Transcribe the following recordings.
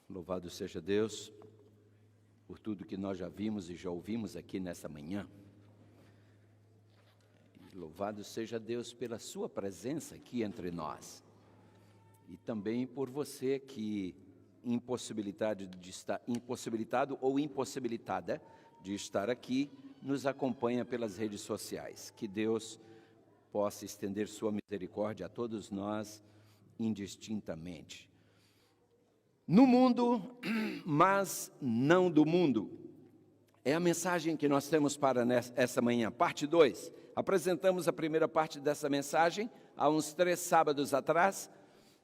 Louvado seja Deus por tudo que nós já vimos e já ouvimos aqui nessa manhã. E louvado seja Deus pela sua presença aqui entre nós. E também por você que impossibilitado ou impossibilitada de estar aqui, nos acompanha pelas redes sociais. Que Deus possa estender sua misericórdia a todos nós indistintamente. No mundo, mas não do mundo. É a mensagem que nós temos para essa manhã, parte 2. Apresentamos a primeira parte dessa mensagem há uns 3 sábados atrás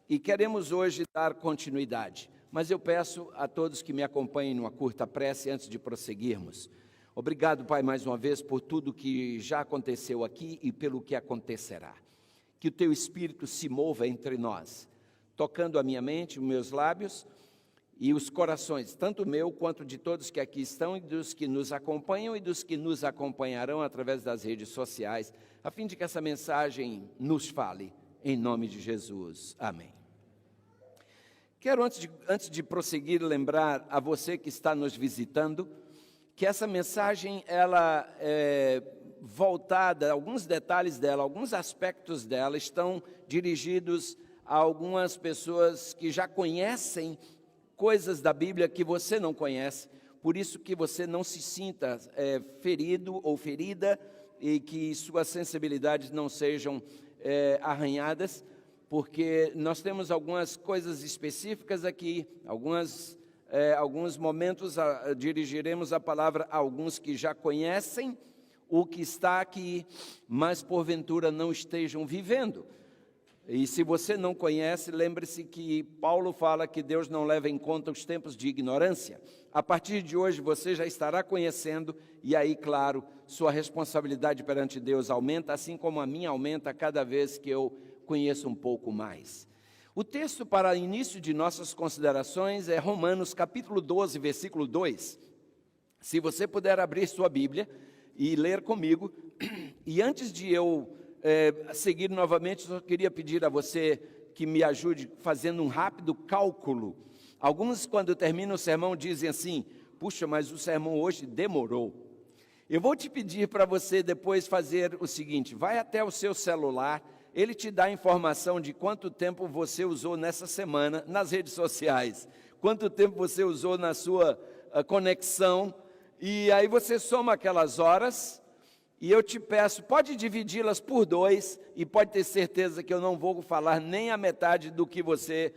e queremos hoje dar continuidade. Mas eu peço a todos que me acompanhem numa curta prece antes de prosseguirmos. Obrigado, Pai, mais uma vez por tudo que já aconteceu aqui e pelo que acontecerá. Que o Teu Espírito se mova entre nós, tocando a minha mente, os meus lábios e os corações, tanto meu quanto de todos que aqui estão e dos que nos acompanham e dos que nos acompanharão através das redes sociais, a fim de que essa mensagem nos fale, em nome de Jesus. Amém. Quero, antes de prosseguir, lembrar a você que está nos visitando, que essa mensagem, ela é voltada, alguns detalhes dela, alguns aspectos dela estão dirigidos a algumas pessoas que já conhecem coisas da Bíblia que você não conhece, por isso que você não se sinta ferido ou ferida e que suas sensibilidades não sejam arranhadas, porque nós temos algumas coisas específicas aqui, alguns momentos dirigiremos a palavra a alguns que já conhecem o que está aqui, mas porventura não estejam vivendo. E se você não conhece, lembre-se que Paulo fala que Deus não leva em conta os tempos de ignorância. A partir de hoje você já estará conhecendo e aí, claro, sua responsabilidade perante Deus aumenta, assim como a minha aumenta cada vez que eu conheço um pouco mais. O texto para início de nossas considerações é Romanos capítulo 12, versículo 2. Se você puder abrir sua Bíblia e ler comigo, e antes de eu seguir novamente, eu só queria pedir a você que me ajude fazendo um rápido cálculo. Alguns, quando terminam o sermão, dizem assim: puxa, mas o sermão hoje demorou. Eu vou te pedir para você depois fazer o seguinte: vai até o seu celular, ele te dá a informação de quanto tempo você usou nessa semana nas redes sociais, quanto tempo você usou na sua conexão, e aí você soma aquelas horas. E eu te peço, pode dividi-las por 2 e pode ter certeza que eu não vou falar nem a metade do que você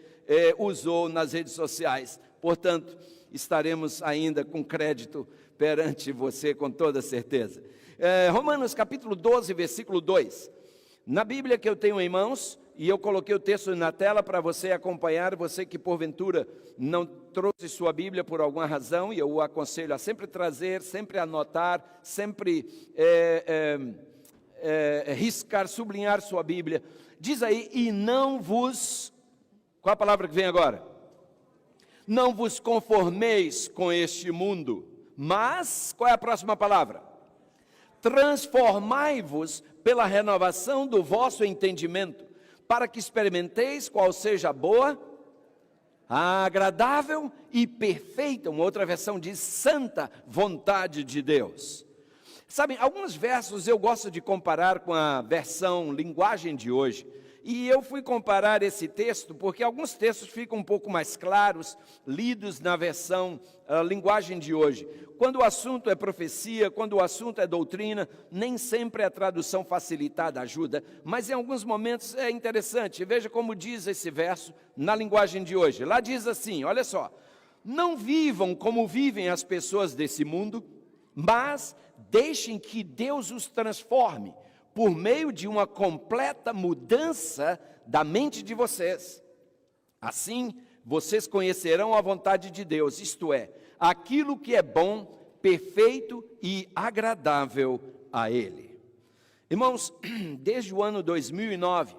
usou nas redes sociais. Portanto, estaremos ainda com crédito perante você com toda certeza. Romanos capítulo 12, versículo 2. Na Bíblia que eu tenho em mãos, e eu coloquei o texto na tela para você acompanhar, você que porventura não trouxe sua Bíblia por alguma razão, e eu o aconselho a sempre trazer, sempre anotar, sempre riscar, sublinhar sua Bíblia. Diz aí, e não vos, qual a palavra que vem agora? Não vos conformeis com este mundo, mas, qual é a próxima palavra? Transformai-vos pela renovação do vosso entendimento, para que experimenteis qual seja a boa, a agradável e perfeita, uma outra versão diz santa vontade de Deus. Sabem, alguns versos eu gosto de comparar com a versão linguagem de hoje, e eu fui comparar esse texto porque alguns textos ficam um pouco mais claros, lidos na versão linguagem de hoje. Quando o assunto é profecia, quando o assunto é doutrina, nem sempre a tradução facilitada ajuda, mas em alguns momentos é interessante. Veja como diz esse verso na linguagem de hoje. Lá diz assim, olha só: não vivam como vivem as pessoas desse mundo, mas deixem que Deus os transforme por meio de uma completa mudança da mente de vocês. Assim, vocês conhecerão a vontade de Deus, isto é, aquilo que é bom, perfeito e agradável a Ele. Irmãos, desde o ano 2009,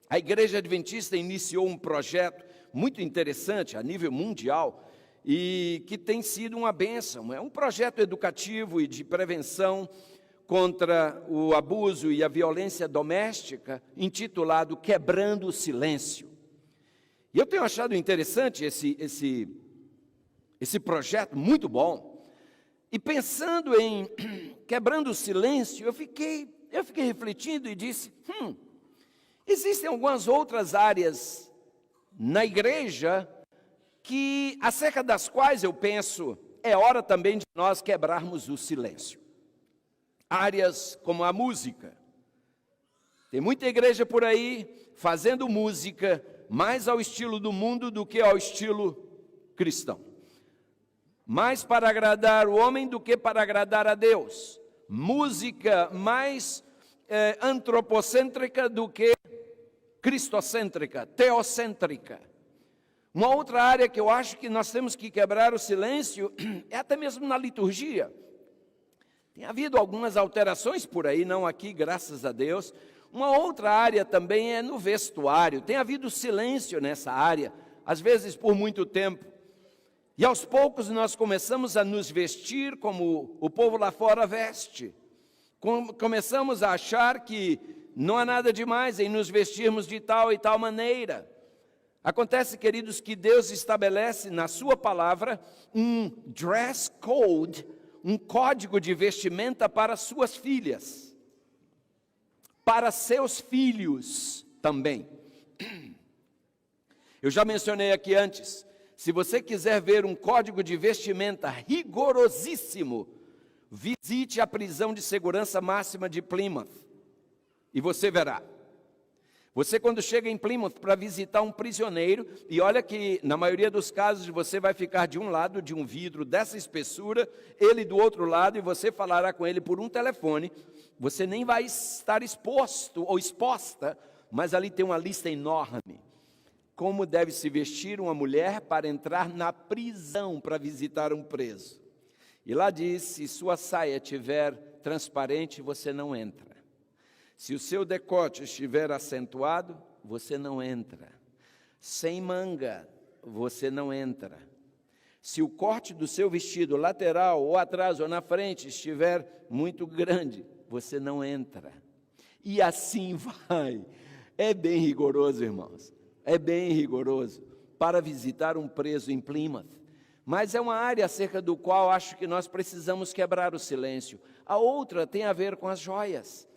a Igreja Adventista iniciou um projeto muito interessante a nível mundial e que tem sido uma bênção. É um projeto educativo e de prevenção contra o abuso e a violência doméstica, intitulado Quebrando o Silêncio. E eu tenho achado interessante esse projeto, muito bom. E pensando em quebrando o silêncio, eu fiquei refletindo e disse, existem algumas outras áreas na igreja que, acerca das quais eu penso, é hora também de nós quebrarmos o silêncio. Áreas como a música. Tem muita igreja por aí fazendo música mais ao estilo do mundo do que ao estilo cristão. Mais para agradar o homem do que para agradar a Deus. Música mais antropocêntrica do que cristocêntrica, teocêntrica. Uma outra área que eu acho que nós temos que quebrar o silêncio é até mesmo na liturgia. Tem havido algumas alterações por aí, não aqui, graças a Deus. Uma outra área também é no vestuário. Tem havido silêncio nessa área, às vezes por muito tempo. E aos poucos nós começamos a nos vestir como o povo lá fora veste. Começamos a achar que não há nada demais em nos vestirmos de tal e tal maneira. Acontece, queridos, que Deus estabelece na sua palavra um dress code, um código de vestimenta para suas filhas, para seus filhos também. Eu já mencionei aqui antes, se você quiser ver um código de vestimenta rigorosíssimo, visite a prisão de segurança máxima de Plymouth, e você verá. Você, quando chega em Plymouth para visitar um prisioneiro, e olha que na maioria dos casos você vai ficar de um lado de um vidro dessa espessura, ele do outro lado, e você falará com ele por um telefone. Você nem vai estar exposto ou exposta, mas ali tem uma lista enorme. Como deve se vestir uma mulher para entrar na prisão para visitar um preso. E lá diz, se sua saia estiver transparente, você não entra. Se o seu decote estiver acentuado, você não entra. Sem manga, você não entra. Se o corte do seu vestido lateral, ou atrás, ou na frente, estiver muito grande, você não entra. E assim vai. É bem rigoroso, irmãos. É bem rigoroso para visitar um preso em Plymouth. Mas é uma área acerca do qual acho que nós precisamos quebrar o silêncio. A outra tem a ver com as joias.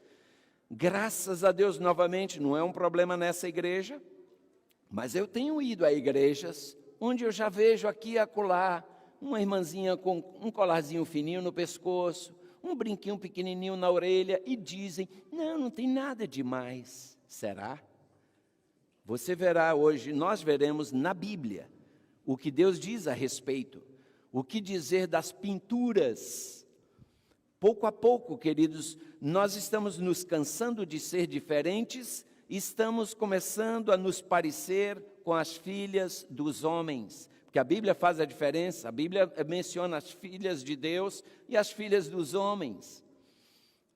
Graças a Deus, novamente, não é um problema nessa igreja, mas eu tenho ido a igrejas onde eu já vejo aqui e acolá uma irmãzinha com um colarzinho fininho no pescoço, um brinquinho pequenininho na orelha e dizem, não tem nada demais. Será? Você verá hoje, nós veremos na Bíblia o que Deus diz a respeito, o que dizer das pinturas. Pouco a pouco, queridos, nós estamos nos cansando de ser diferentes, estamos começando a nos parecer com as filhas dos homens, porque a Bíblia faz a diferença, a Bíblia menciona as filhas de Deus e as filhas dos homens.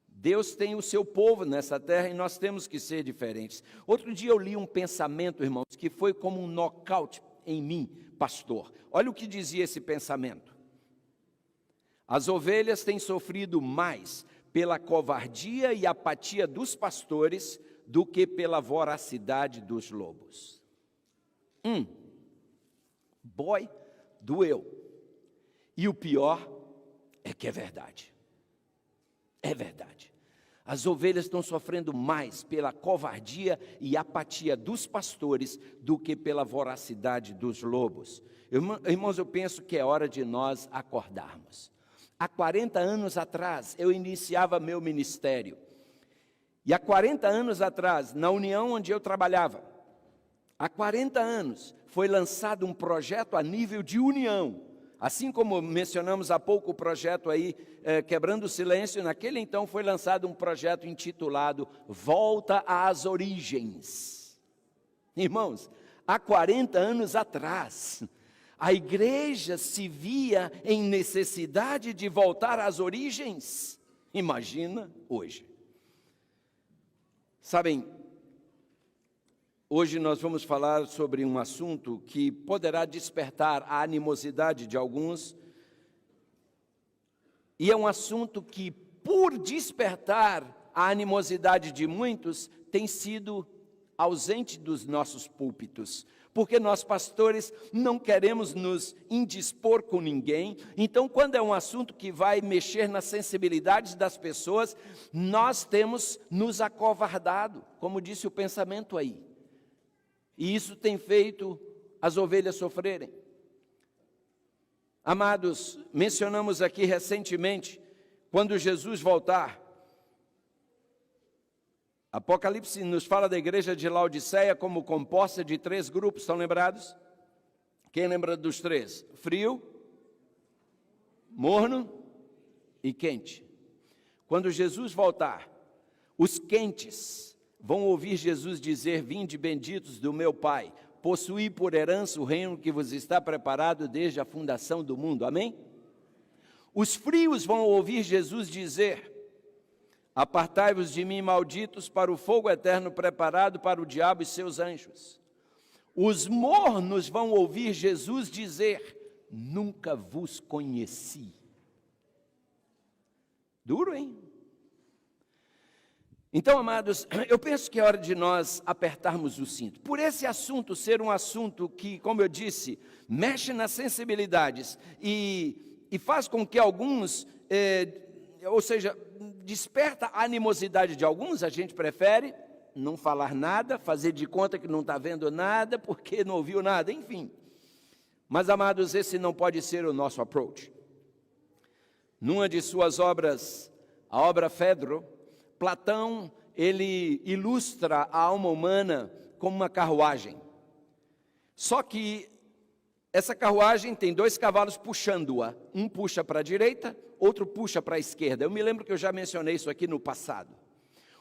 Deus tem o seu povo nessa terra e nós temos que ser diferentes. Outro dia eu li um pensamento, irmãos, que foi como um nocaute em mim, pastor. Olha o que dizia esse pensamento. As ovelhas têm sofrido mais pela covardia e apatia dos pastores do que pela voracidade dos lobos. Boy, doeu. E o pior é que é verdade. É verdade. As ovelhas estão sofrendo mais pela covardia e apatia dos pastores do que pela voracidade dos lobos. Irmãos, eu penso que é hora de nós acordarmos. Há 40 anos atrás, eu iniciava meu ministério. E há 40 anos atrás, na união onde eu trabalhava, há 40 anos, foi lançado um projeto a nível de união. Assim como mencionamos há pouco o projeto aí, Quebrando o Silêncio, naquele então foi lançado um projeto intitulado Volta às Origens. Irmãos, há 40 anos atrás, a igreja se via em necessidade de voltar às origens. Imagina hoje. Sabem, hoje nós vamos falar sobre um assunto que poderá despertar a animosidade de alguns. E é um assunto que, por despertar a animosidade de muitos, tem sido ausente dos nossos púlpitos. porque nós pastores não queremos nos indispor com ninguém. Então, quando é um assunto que vai mexer nas sensibilidades das pessoas, nós temos nos acovardado, como disse o pensamento aí. E isso tem feito as ovelhas sofrerem. Amados, mencionamos aqui recentemente, quando Jesus voltar, Apocalipse nos fala da igreja de Laodiceia como composta de 3 grupos, estão lembrados? Quem lembra dos 3? Frio, morno e quente. Quando Jesus voltar, os quentes vão ouvir Jesus dizer: vinde benditos do meu Pai, possuí por herança o reino que vos está preparado desde a fundação do mundo. Amém? Os frios vão ouvir Jesus dizer: apartai-vos de mim, malditos, para o fogo eterno preparado para o diabo e seus anjos. Os mornos vão ouvir Jesus dizer: nunca vos conheci. Duro, hein? Então, amados, eu penso que é hora de nós apertarmos o cinto. Por esse assunto ser um assunto que, como eu disse, mexe nas sensibilidades e faz com que alguns, ou seja, desperta a animosidade de alguns, a gente prefere não falar nada, fazer de conta que não está vendo nada, porque não ouviu nada, enfim. Mas, amados, esse não pode ser o nosso approach. Numa de suas obras, a obra Fedro, Platão, ele ilustra a alma humana como uma carruagem. Só que essa carruagem tem 2 cavalos puxando-a. Um puxa para a direita, outro puxa para a esquerda. Eu me lembro que eu já mencionei isso aqui no passado.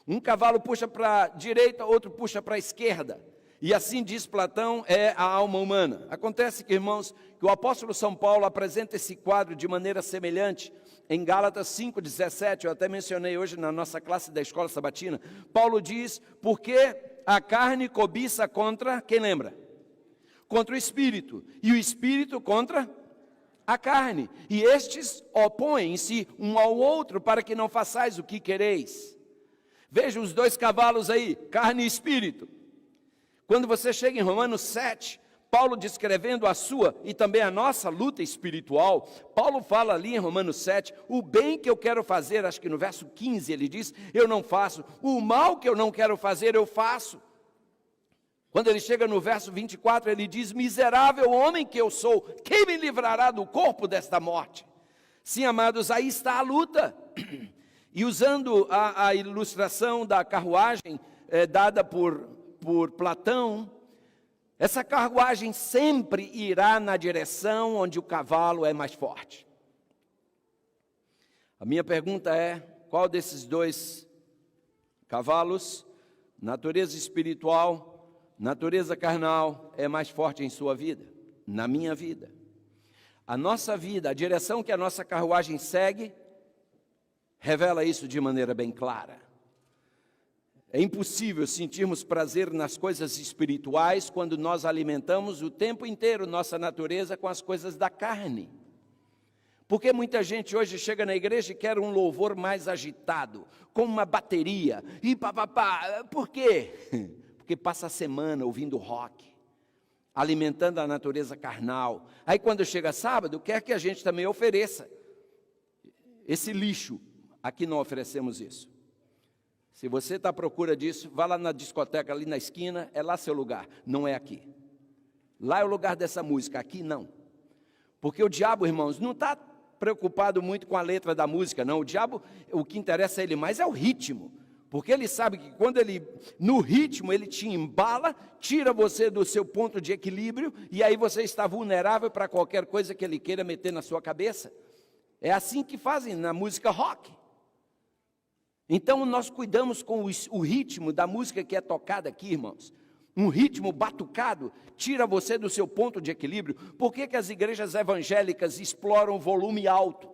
Um cavalo puxa para a direita, outro puxa para a esquerda. E assim diz Platão, é a alma humana. Acontece que, irmãos, que o apóstolo São Paulo apresenta esse quadro de maneira semelhante em Gálatas 5,17, eu até mencionei hoje na nossa classe da escola sabatina. Paulo diz: porque a carne cobiça contra, quem lembra? Contra o espírito, e o espírito contra a carne. E estes opõem-se um ao outro para que não façais o que quereis. Veja os 2 cavalos aí, carne e espírito. Quando você chega em Romanos 7, Paulo descrevendo a sua e também a nossa luta espiritual, Paulo fala ali em Romanos 7, o bem que eu quero fazer, acho que no verso 15 ele diz, eu não faço, o mal que eu não quero fazer, eu faço. Quando ele chega no verso 24, ele diz, miserável homem que eu sou, quem me livrará do corpo desta morte? Sim, amados, aí está a luta. E usando a ilustração da carruagem dada por Platão, essa carruagem sempre irá na direção onde o cavalo é mais forte. A minha pergunta é, qual desses 2 cavalos, natureza espiritual, natureza carnal, é mais forte em sua vida? Na minha vida. A nossa vida, a direção que a nossa carruagem segue, revela isso de maneira bem clara. É impossível sentirmos prazer nas coisas espirituais quando nós alimentamos o tempo inteiro nossa natureza com as coisas da carne. Porque muita gente hoje chega na igreja e quer um louvor mais agitado, com uma bateria, e papapá. Por quê? Porque passa a semana ouvindo rock, alimentando a natureza carnal. Aí quando chega sábado, quer que a gente também ofereça esse lixo. Aqui não oferecemos isso. Se você está à procura disso, vá lá na discoteca, ali na esquina, é lá seu lugar, não é aqui. Lá é o lugar dessa música, aqui não. Porque o diabo, irmãos, não está preocupado muito com a letra da música, não. O diabo, o que interessa a ele mais é o ritmo. Porque ele sabe que quando ele, no ritmo, ele te embala, tira você do seu ponto de equilíbrio, e aí você está vulnerável para qualquer coisa que ele queira meter na sua cabeça. É assim que fazem na música rock. Então, nós cuidamos com o ritmo da música que é tocada aqui, irmãos. Um ritmo batucado tira você do seu ponto de equilíbrio. Por que as igrejas evangélicas exploram o volume alto?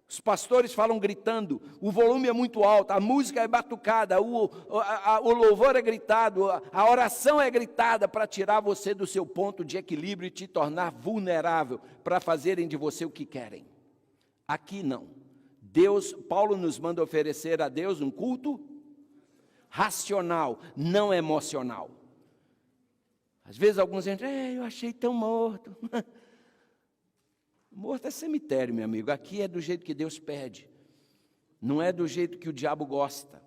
Os pastores falam gritando, o volume é muito alto, a música é batucada, o louvor é gritado, a oração é gritada para tirar você do seu ponto de equilíbrio e te tornar vulnerável para fazerem de você o que querem. Aqui não. Paulo nos manda oferecer a Deus um culto racional, não emocional. Às vezes alguns dizem, eu achei tão morto. Morto é cemitério, meu amigo. Aqui é do jeito que Deus pede. Não é do jeito que o diabo gosta.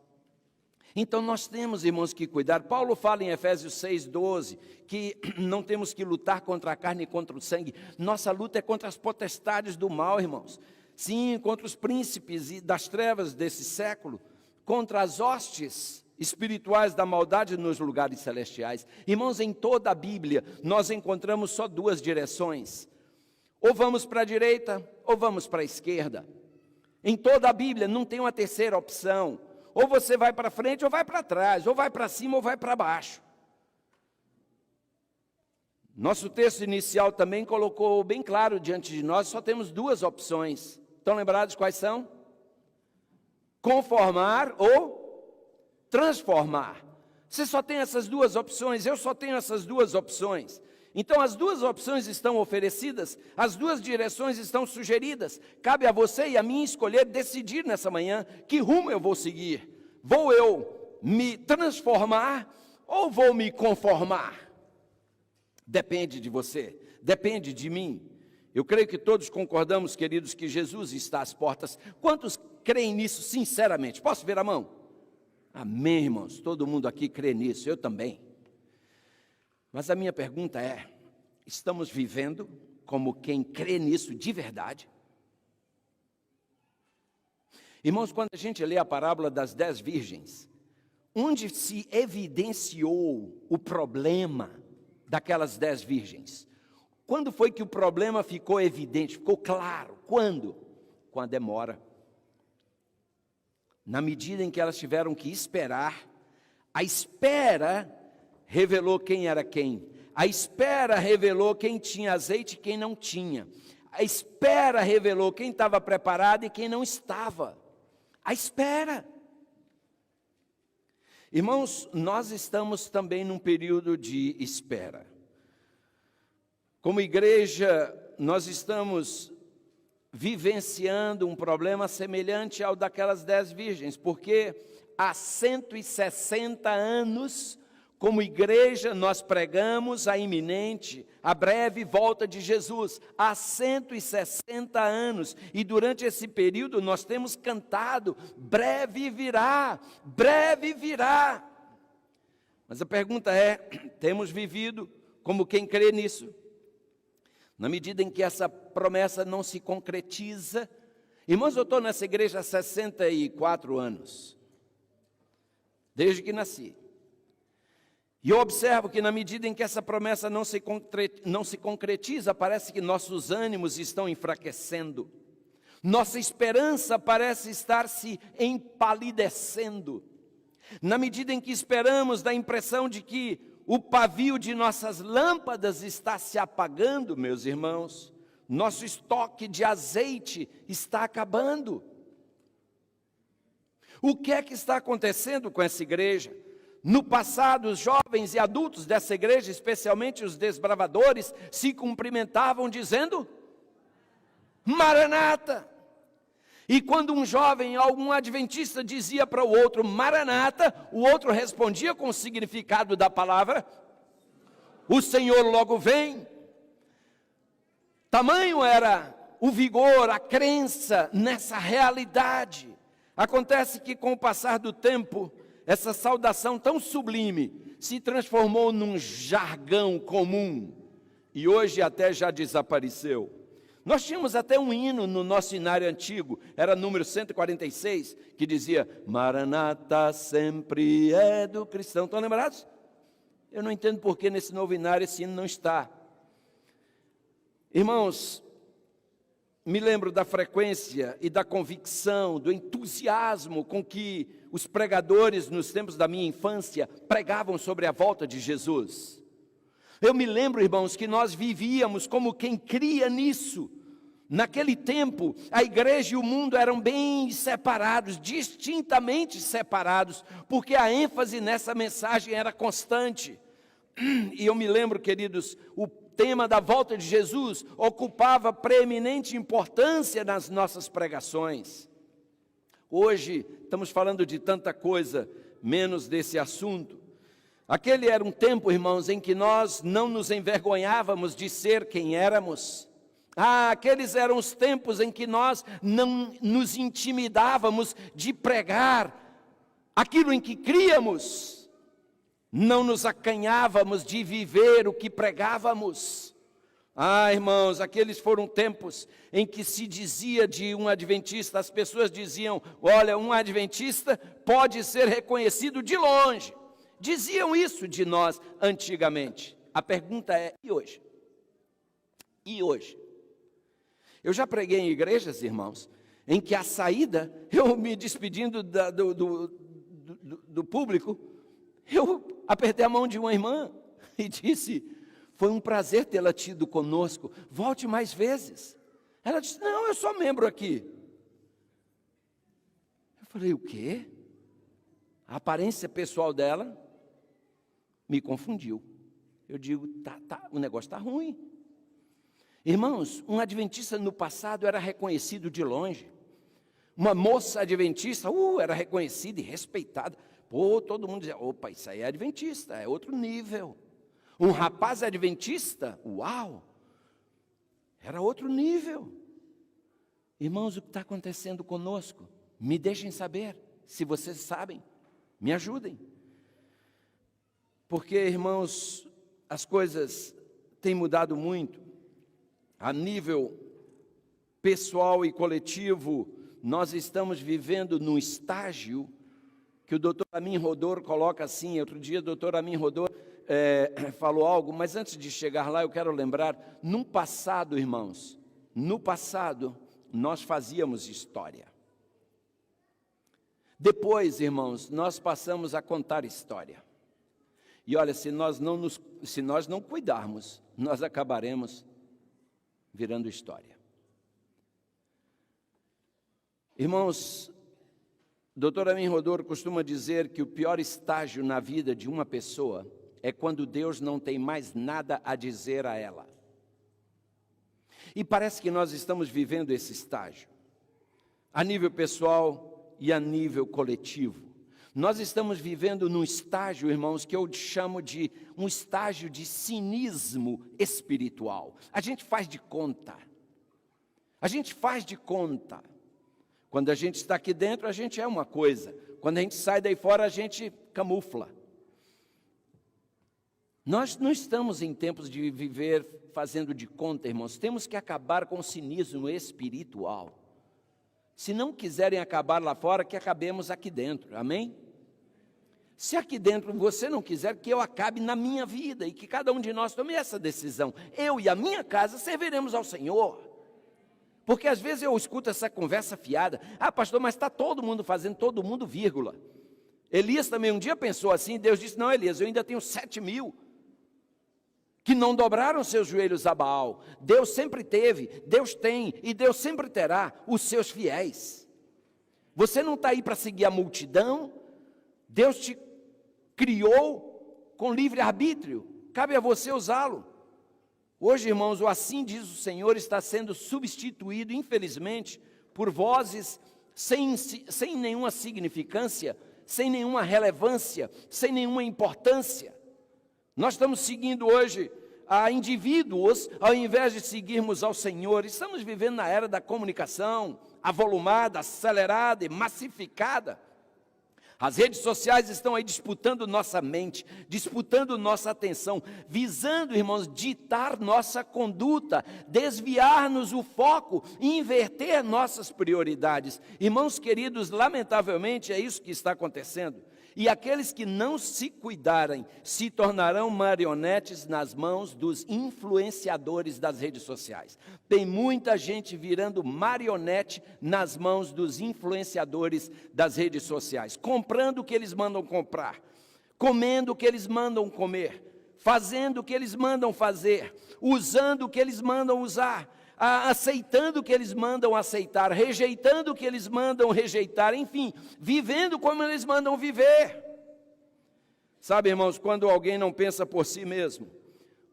Então nós temos, irmãos, que cuidar. Paulo fala em Efésios 6,12, que não temos que lutar contra a carne e contra o sangue. Nossa luta é contra as potestades do mal, irmãos. Sim, contra os príncipes das trevas desse século, contra as hostes espirituais da maldade nos lugares celestiais. Irmãos, em toda a Bíblia, nós encontramos só duas direções. Ou vamos para a direita, ou vamos para a esquerda. Em toda a Bíblia, não tem uma terceira opção. Ou você vai para frente, ou vai para trás, ou vai para cima, ou vai para baixo. Nosso texto inicial também colocou bem claro diante de nós, só temos duas opções. Estão lembrados quais são? Conformar ou transformar. Você só tem essas duas opções, eu só tenho essas duas opções. Então as duas opções estão oferecidas, as duas direções estão sugeridas. Cabe a você e a mim escolher, decidir nessa manhã que rumo eu vou seguir. Vou eu me transformar ou vou me conformar? Depende de você, depende de mim. Eu creio que todos concordamos, queridos, que Jesus está às portas. Quantos creem nisso sinceramente? Posso ver a mão? Amém, irmãos. Todo mundo aqui crê nisso, eu também. Mas a minha pergunta é, estamos vivendo como quem crê nisso de verdade? Irmãos, quando a gente lê a parábola das 10 virgens, onde se evidenciou o problema daquelas 10 virgens? Quando foi que o problema ficou evidente, ficou claro? Quando? Com a demora. Na medida em que elas tiveram que esperar, a espera revelou quem era quem. A espera revelou quem tinha azeite e quem não tinha. A espera revelou quem estava preparado e quem não estava. A espera. Irmãos, nós estamos também num período de espera. Como igreja, nós estamos vivenciando um problema semelhante ao daquelas 10 virgens, porque há 160 anos, como igreja, nós pregamos a iminente, a breve volta de Jesus. Há 160 anos, e durante esse período nós temos cantado, breve virá, breve virá. Mas a pergunta é, temos vivido como quem crê nisso? Na medida em que essa promessa não se concretiza, irmãos, eu estou nessa igreja há 64 anos, desde que nasci. E eu observo que na medida em que essa promessa não se concretiza, parece que nossos ânimos estão enfraquecendo. Nossa esperança parece estar se empalidecendo. Na medida em que esperamos, dá a impressão de que o pavio de nossas lâmpadas está se apagando, meus irmãos. Nosso estoque de azeite está acabando. O que é que está acontecendo com essa igreja? No passado, os jovens e adultos dessa igreja, especialmente os desbravadores, se cumprimentavam dizendo, Maranata. E quando um jovem, algum adventista dizia para o outro, Maranata, o outro respondia com o significado da palavra, o Senhor logo vem. Tamanho era o vigor, a crença nessa realidade. Acontece que com o passar do tempo, essa saudação tão sublime se transformou num jargão comum e hoje até já desapareceu. Nós tínhamos até um hino no nosso hinário antigo, era número 146, que dizia, Maranata sempre é do cristão. Estão lembrados? Eu não entendo por que nesse novo hinário esse hino não está. Irmãos, me lembro da frequência e da convicção, do entusiasmo com que os pregadores nos tempos da minha infância pregavam sobre a volta de Jesus. Eu me lembro, irmãos, que nós vivíamos como quem cria nisso. Naquele tempo, a igreja e o mundo eram bem separados, distintamente separados, porque a ênfase nessa mensagem era constante. E eu me lembro, queridos, o tema da volta de Jesus ocupava preeminente importância nas nossas pregações. Hoje, estamos falando de tanta coisa, menos desse assunto. Aquele era um tempo, irmãos, em que nós não nos envergonhávamos de ser quem éramos. Aqueles eram os tempos em que nós não nos intimidávamos de pregar aquilo em que críamos. Não nos acanhávamos de viver o que pregávamos. Irmãos, aqueles foram tempos em que se dizia de um adventista, as pessoas diziam, olha, um adventista pode ser reconhecido de longe. Diziam isso de nós antigamente. A pergunta é, e hoje? E hoje? Eu já preguei em igrejas, irmãos, em que a saída, eu me despedindo do público, eu apertei a mão de uma irmã e disse, foi um prazer tê-la tido conosco, volte mais vezes. Ela disse, não, eu sou membro aqui. Eu falei, o quê? A aparência pessoal dela me confundiu. Eu digo, o negócio está ruim. Irmãos, um adventista no passado era reconhecido de longe. Uma moça adventista, era reconhecida e respeitada. Todo mundo dizia, opa, isso aí é adventista, é outro nível. Um rapaz adventista, era outro nível. Irmãos, o que está acontecendo conosco? Me deixem saber, se vocês sabem, me ajudem. Porque, irmãos, as coisas têm mudado muito. A nível pessoal e coletivo, nós estamos vivendo num estágio que o doutor Amin Rodor coloca assim. Outro dia o doutor Amin Rodor falou algo, mas antes de chegar lá eu quero lembrar, no passado, irmãos, nós fazíamos história. Depois, irmãos, nós passamos a contar história. E olha, se nós não cuidarmos, nós acabaremos virando história. Irmãos, Dr. Amin Rodor costuma dizer que o pior estágio na vida de uma pessoa é quando Deus não tem mais nada a dizer a ela. E parece que nós estamos vivendo esse estágio, a nível pessoal e a nível coletivo. Nós estamos vivendo num estágio, irmãos, que eu chamo de um estágio de cinismo espiritual. A gente faz de conta. Quando a gente está aqui dentro, a gente é uma coisa. Quando a gente sai daí fora, a gente camufla. Nós não estamos em tempos de viver fazendo de conta, irmãos. Temos que acabar com o cinismo espiritual. Se não quiserem acabar lá fora, que acabemos aqui dentro. Amém? Se aqui dentro você não quiser que eu acabe na minha vida e que cada um de nós tome essa decisão, eu e a minha casa serviremos ao Senhor. Porque às vezes eu escuto essa conversa fiada, pastor, mas está todo mundo fazendo, todo mundo, vírgula. Elias também um dia pensou assim, Deus disse, não, Elias, eu ainda tenho 7.000 que não dobraram seus joelhos a Baal. Deus sempre teve, Deus tem e Deus sempre terá os seus fiéis. Você não está aí para seguir a multidão. Deus te criou com livre-arbítrio, cabe a você usá-lo. Hoje, irmãos, o assim diz o Senhor está sendo substituído, infelizmente, por vozes sem nenhuma significância, sem nenhuma relevância, sem nenhuma importância. Nós estamos seguindo hoje a indivíduos, ao invés de seguirmos ao Senhor. Estamos vivendo na era da comunicação, avolumada, acelerada e massificada. As redes sociais estão aí disputando nossa mente, disputando nossa atenção, visando, irmãos, ditar nossa conduta, desviar-nos o foco e inverter nossas prioridades. Irmãos queridos, lamentavelmente é isso que está acontecendo. E aqueles que não se cuidarem se tornarão marionetes nas mãos dos influenciadores das redes sociais. Tem muita gente virando marionete nas mãos dos influenciadores das redes sociais, comprando o que eles mandam comprar, comendo o que eles mandam comer, fazendo o que eles mandam fazer, usando o que eles mandam usar, aceitando o que eles mandam aceitar, rejeitando o que eles mandam rejeitar, enfim, vivendo como eles mandam viver. Sabe, irmãos, quando alguém não pensa por si mesmo,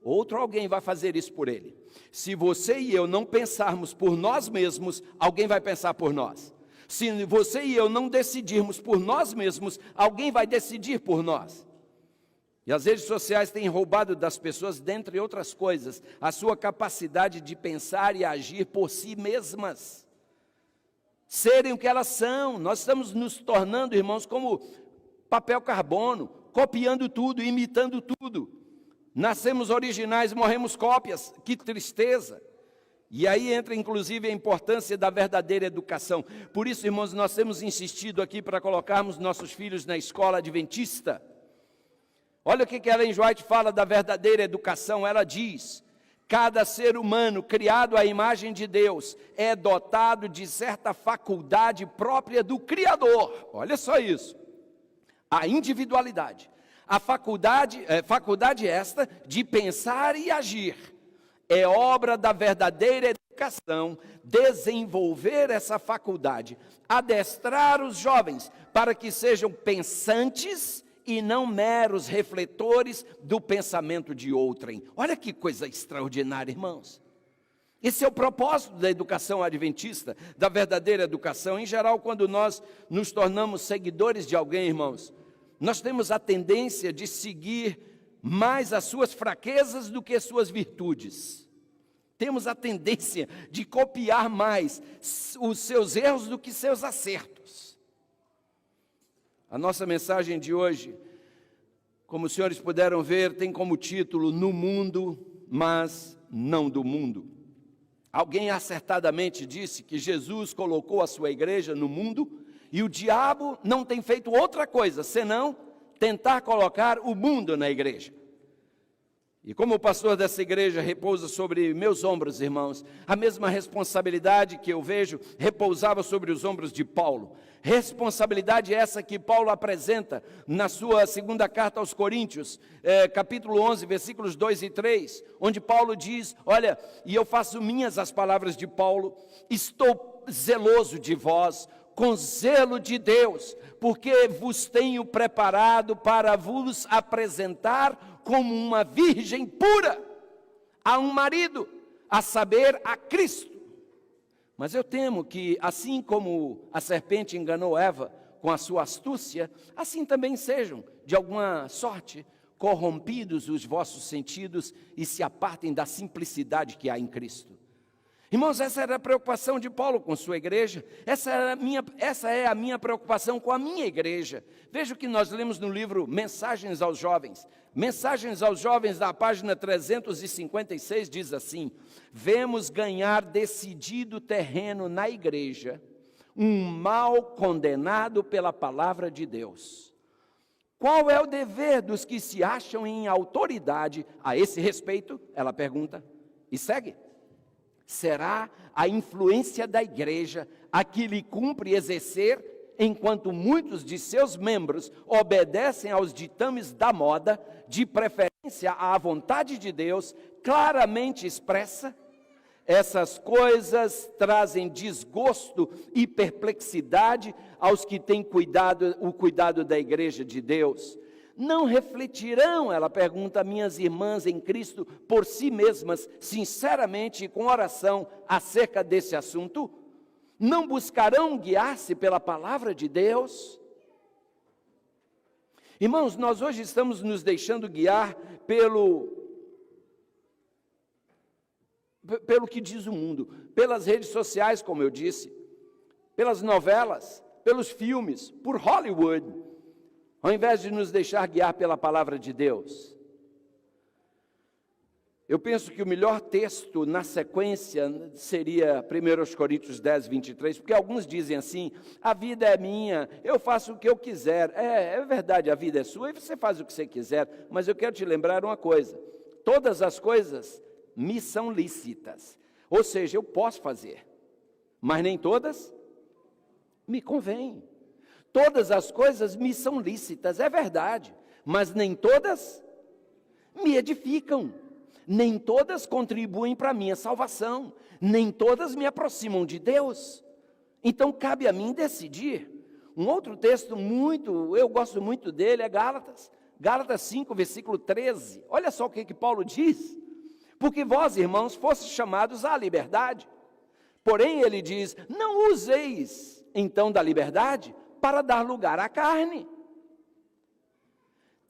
outro alguém vai fazer isso por ele. Se você e eu não pensarmos por nós mesmos, alguém vai pensar por nós. Se você e eu não decidirmos por nós mesmos, alguém vai decidir por nós. E as redes sociais têm roubado das pessoas, dentre outras coisas, a sua capacidade de pensar e agir por si mesmas. Serem o que elas são. Nós estamos nos tornando, irmãos, como papel carbono, copiando tudo, imitando tudo. Nascemos originais, morremos cópias. Que tristeza! E aí entra, inclusive, a importância da verdadeira educação. Por isso, irmãos, nós temos insistido aqui para colocarmos nossos filhos na escola adventista. Olha o que Ellen White fala da verdadeira educação. Ela diz: cada ser humano criado à imagem de Deus é dotado de certa faculdade própria do Criador. Olha só isso. A individualidade. A faculdade esta de pensar e agir. É obra da verdadeira educação desenvolver essa faculdade, adestrar os jovens para que sejam pensantes e não meros refletores do pensamento de outrem. Olha que coisa extraordinária, irmãos. Esse é o propósito da educação adventista, da verdadeira educação. Em geral, quando nós nos tornamos seguidores de alguém, irmãos, nós temos a tendência de seguir mais as suas fraquezas do que as suas virtudes. Temos a tendência de copiar mais os seus erros do que seus acertos. A nossa mensagem de hoje, como os senhores puderam ver, tem como título: No mundo, mas não do mundo. Alguém acertadamente disse que Jesus colocou a sua igreja no mundo e o diabo não tem feito outra coisa senão tentar colocar o mundo na igreja. E como o pastor dessa igreja repousa sobre meus ombros, irmãos, a mesma responsabilidade que eu vejo repousava sobre os ombros de Paulo. Responsabilidade essa que Paulo apresenta na sua segunda carta aos Coríntios, capítulo 11, versículos 2 e 3, onde Paulo diz: olha, e eu faço minhas as palavras de Paulo, estou zeloso de vós, com zelo de Deus, porque vos tenho preparado para vos apresentar como uma virgem pura a um marido, a saber, a Cristo. Mas eu temo que, assim como a serpente enganou Eva com a sua astúcia, assim também sejam, de alguma sorte, corrompidos os vossos sentidos e se apartem da simplicidade que há em Cristo. Irmãos, essa era a preocupação de Paulo com sua igreja, essa é a minha preocupação com a minha igreja. Veja o que nós lemos no livro Mensagens aos Jovens. Mensagens aos Jovens, na página 356, diz assim: vemos ganhar decidido terreno na igreja um mal condenado pela palavra de Deus. Qual é o dever dos que se acham em autoridade a esse respeito? Ela pergunta e segue. Será a influência da igreja a que lhe cumpre exercer, enquanto muitos de seus membros obedecem aos ditames da moda, de preferência à vontade de Deus, claramente expressa? Essas coisas trazem desgosto e perplexidade aos que têm o cuidado da igreja de Deus. Não refletirão, ela pergunta, minhas irmãs em Cristo, por si mesmas, sinceramente e com oração, acerca desse assunto? Não buscarão guiar-se pela palavra de Deus? Irmãos, nós hoje estamos nos deixando guiar pelo que diz o mundo, pelas redes sociais, como eu disse, pelas novelas, pelos filmes, por Hollywood, ao invés de nos deixar guiar pela palavra de Deus. Eu penso que o melhor texto na sequência seria 1 Coríntios 10, 23, porque alguns dizem assim: a vida é minha, eu faço o que eu quiser. É verdade, a vida é sua e você faz o que você quiser, mas eu quero te lembrar uma coisa: todas as coisas me são lícitas, ou seja, eu posso fazer, mas nem todas me convêm. Todas as coisas me são lícitas, é verdade, mas nem todas me edificam, nem todas contribuem para a minha salvação, nem todas me aproximam de Deus. Então cabe a mim decidir. Um outro texto eu gosto muito dele, é Gálatas 5, versículo 13. Olha só o que Paulo diz: porque vós, irmãos, fostes chamados à liberdade. Porém, ele diz: não useis então da liberdade para dar lugar à carne.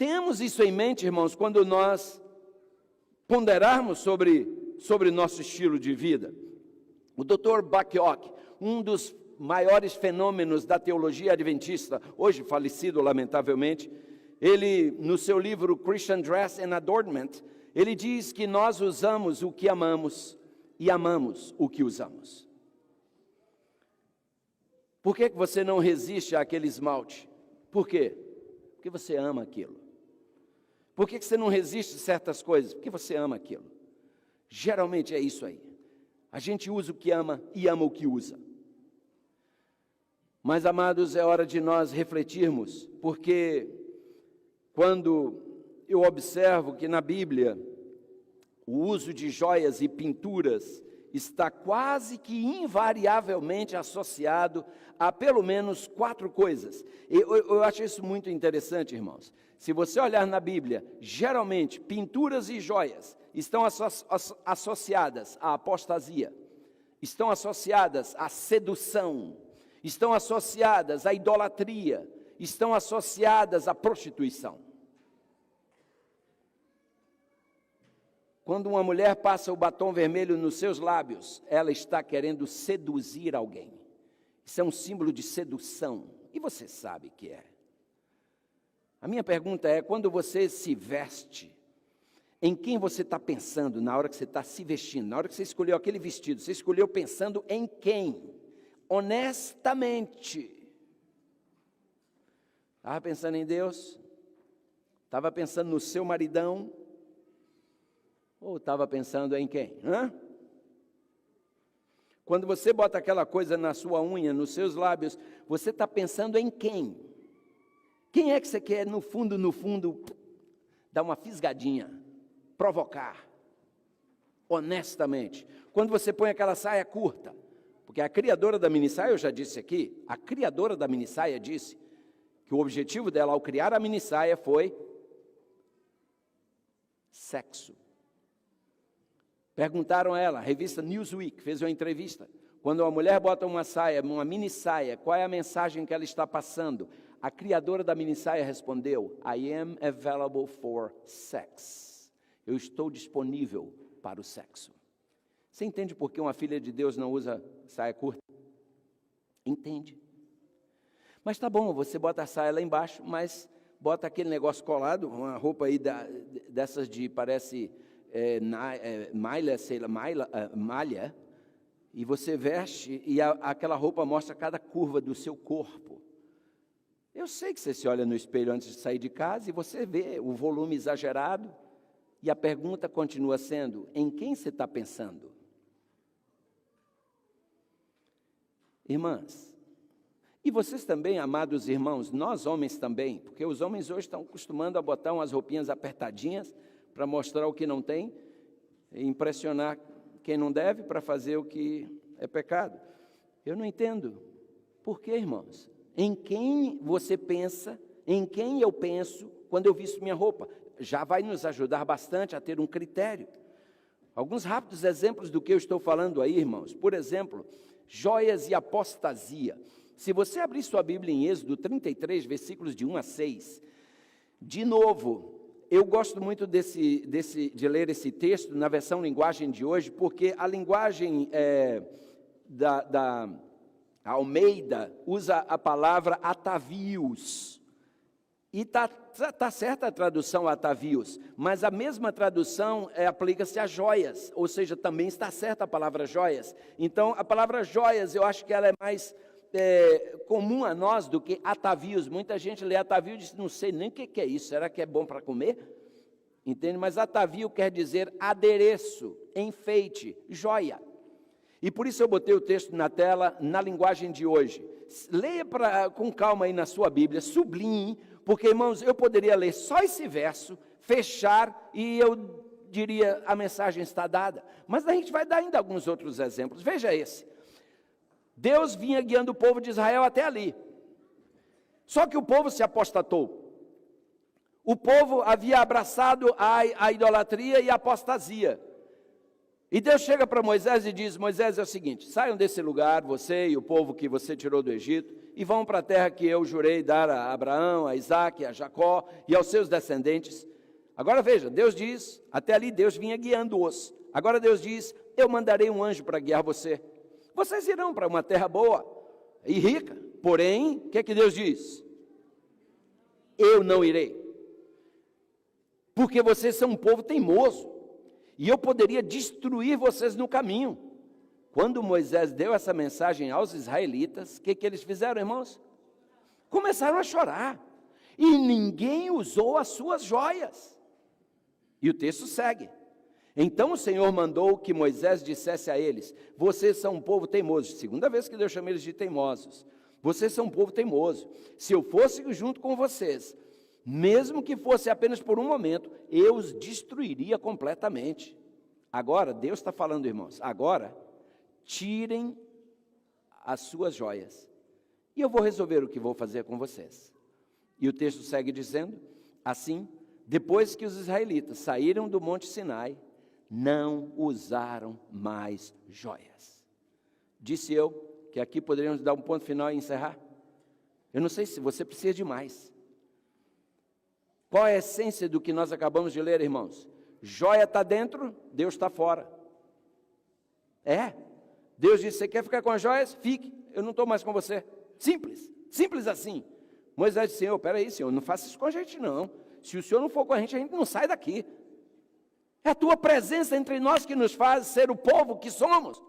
Temos isso em mente, irmãos, quando nós ponderarmos sobre nosso estilo de vida. O Dr. Bacchiocchi, um dos maiores fenômenos da teologia adventista, hoje falecido lamentavelmente, ele, no seu livro Christian Dress and Adornment, ele diz que nós usamos o que amamos e amamos o que usamos. Por que você não resiste àquele esmalte? Por quê? Porque você ama aquilo. Por que você não resiste a certas coisas? Porque você ama aquilo. Geralmente é isso aí. A gente usa o que ama e ama o que usa. Mas, amados, é hora de nós refletirmos, porque quando eu observo que na Bíblia o uso de joias e pinturas está quase que invariavelmente associado a pelo menos 4 coisas. Eu acho isso muito interessante, irmãos. Se você olhar na Bíblia, geralmente pinturas e joias estão associadas à apostasia, estão associadas à sedução, estão associadas à idolatria, estão associadas à prostituição. Quando uma mulher passa o batom vermelho nos seus lábios, ela está querendo seduzir alguém. Isso é um símbolo de sedução, e você sabe que é. A minha pergunta é, quando você se veste, em quem você está pensando na hora que você está se vestindo? Na hora que você escolheu aquele vestido, você escolheu pensando em quem? Honestamente. Estava pensando em Deus? Estava pensando no seu maridão? Ou estava pensando em quem? Quando você bota aquela coisa na sua unha, nos seus lábios, você está pensando em quem? Quem é que você quer, no fundo, dar uma fisgadinha, provocar? Honestamente. Quando você põe aquela saia curta, porque a criadora da minissaia, eu já disse aqui, a criadora da minissaia disse que o objetivo dela ao criar a minissaia foi sexo. Perguntaram a ela, a revista Newsweek fez uma entrevista, quando uma mulher bota uma saia, uma minissaia, qual é a mensagem que ela está passando? A criadora da minissaia respondeu, I am available for sex. Eu estou disponível para o sexo. Você entende por que uma filha de Deus não usa saia curta? Entende. Mas tá bom, você bota a saia lá embaixo, mas bota aquele negócio colado, uma roupa aí dessas de, parece, malha, e você veste, e aquela roupa mostra cada curva do seu corpo. Eu sei que você se olha no espelho antes de sair de casa e você vê o volume exagerado, e a pergunta continua sendo, em quem você está pensando? Irmãs, e vocês também, amados irmãos, nós homens também, porque os homens hoje estão acostumando a botar umas roupinhas apertadinhas para mostrar o que não tem, e impressionar quem não deve para fazer o que é pecado. Eu não entendo. Por quê, irmãos? Em quem você pensa, em quem eu penso quando eu visto minha roupa? Já vai nos ajudar bastante a ter um critério. Alguns rápidos exemplos do que eu estou falando aí, irmãos. Por exemplo, joias e apostasia. Se você abrir sua Bíblia em Êxodo 33, versículos de 1 a 6, de novo, eu gosto muito de ler esse texto na versão linguagem de hoje, porque a linguagem da Almeida usa a palavra atavios. E tá certa a tradução atavios, mas a mesma tradução aplica-se a joias, ou seja, também está certa a palavra joias. Então, a palavra joias, eu acho que ela é mais comum a nós do que atavios. Muita gente lê atavio e diz, não sei nem o que é isso, será que é bom para comer? Entende? Mas atavio quer dizer adereço, enfeite, joia. E por isso eu botei o texto na tela, na linguagem de hoje. Leia com calma aí na sua Bíblia, sublinhe, porque, irmãos, eu poderia ler só esse verso, fechar, e eu diria, a mensagem está dada. Mas a gente vai dar ainda alguns outros exemplos. Veja esse. Deus vinha guiando o povo de Israel até ali. Só que o povo se apostatou. O povo havia abraçado a idolatria e a apostasia. E Deus chega para Moisés e diz: Moisés, é o seguinte, saiam desse lugar, você e o povo que você tirou do Egito, e vão para a terra que eu jurei dar a Abraão, a Isaque, a Jacó e aos seus descendentes. Agora veja, Deus diz, até ali Deus vinha guiando-os. Agora Deus diz: eu mandarei um anjo para guiar você. Vocês irão para uma terra boa e rica. Porém, o que é que Deus diz? Eu não irei. Porque vocês são um povo teimoso. E eu poderia destruir vocês no caminho. Quando Moisés deu essa mensagem aos israelitas, o que eles fizeram, irmãos? Começaram a chorar. E ninguém usou as suas joias. E o texto segue. Então o Senhor mandou que Moisés dissesse a eles: vocês são um povo teimoso. Segunda vez que Deus chama eles de teimosos. Vocês são um povo teimoso. Se eu fosse junto com vocês, mesmo que fosse apenas por um momento, eu os destruiria completamente. Agora, Deus está falando, irmãos, agora, tirem as suas joias, e eu vou resolver o que vou fazer com vocês. E o texto segue dizendo, assim, depois que os israelitas saíram do Monte Sinai, não usaram mais joias. Disse eu que aqui poderíamos dar um ponto final e encerrar. Eu não sei se você precisa de mais. Qual é a essência do que nós acabamos de ler, irmãos? Joia está dentro, Deus está fora. Deus disse: você quer ficar com as joias? Fique, eu não estou mais com você. Simples, simples assim. Moisés disse: Senhor, peraí, Senhor, não faça isso com a gente não. Se o Senhor não for com a gente não sai daqui. É a tua presença entre nós que nos faz ser o povo que somos.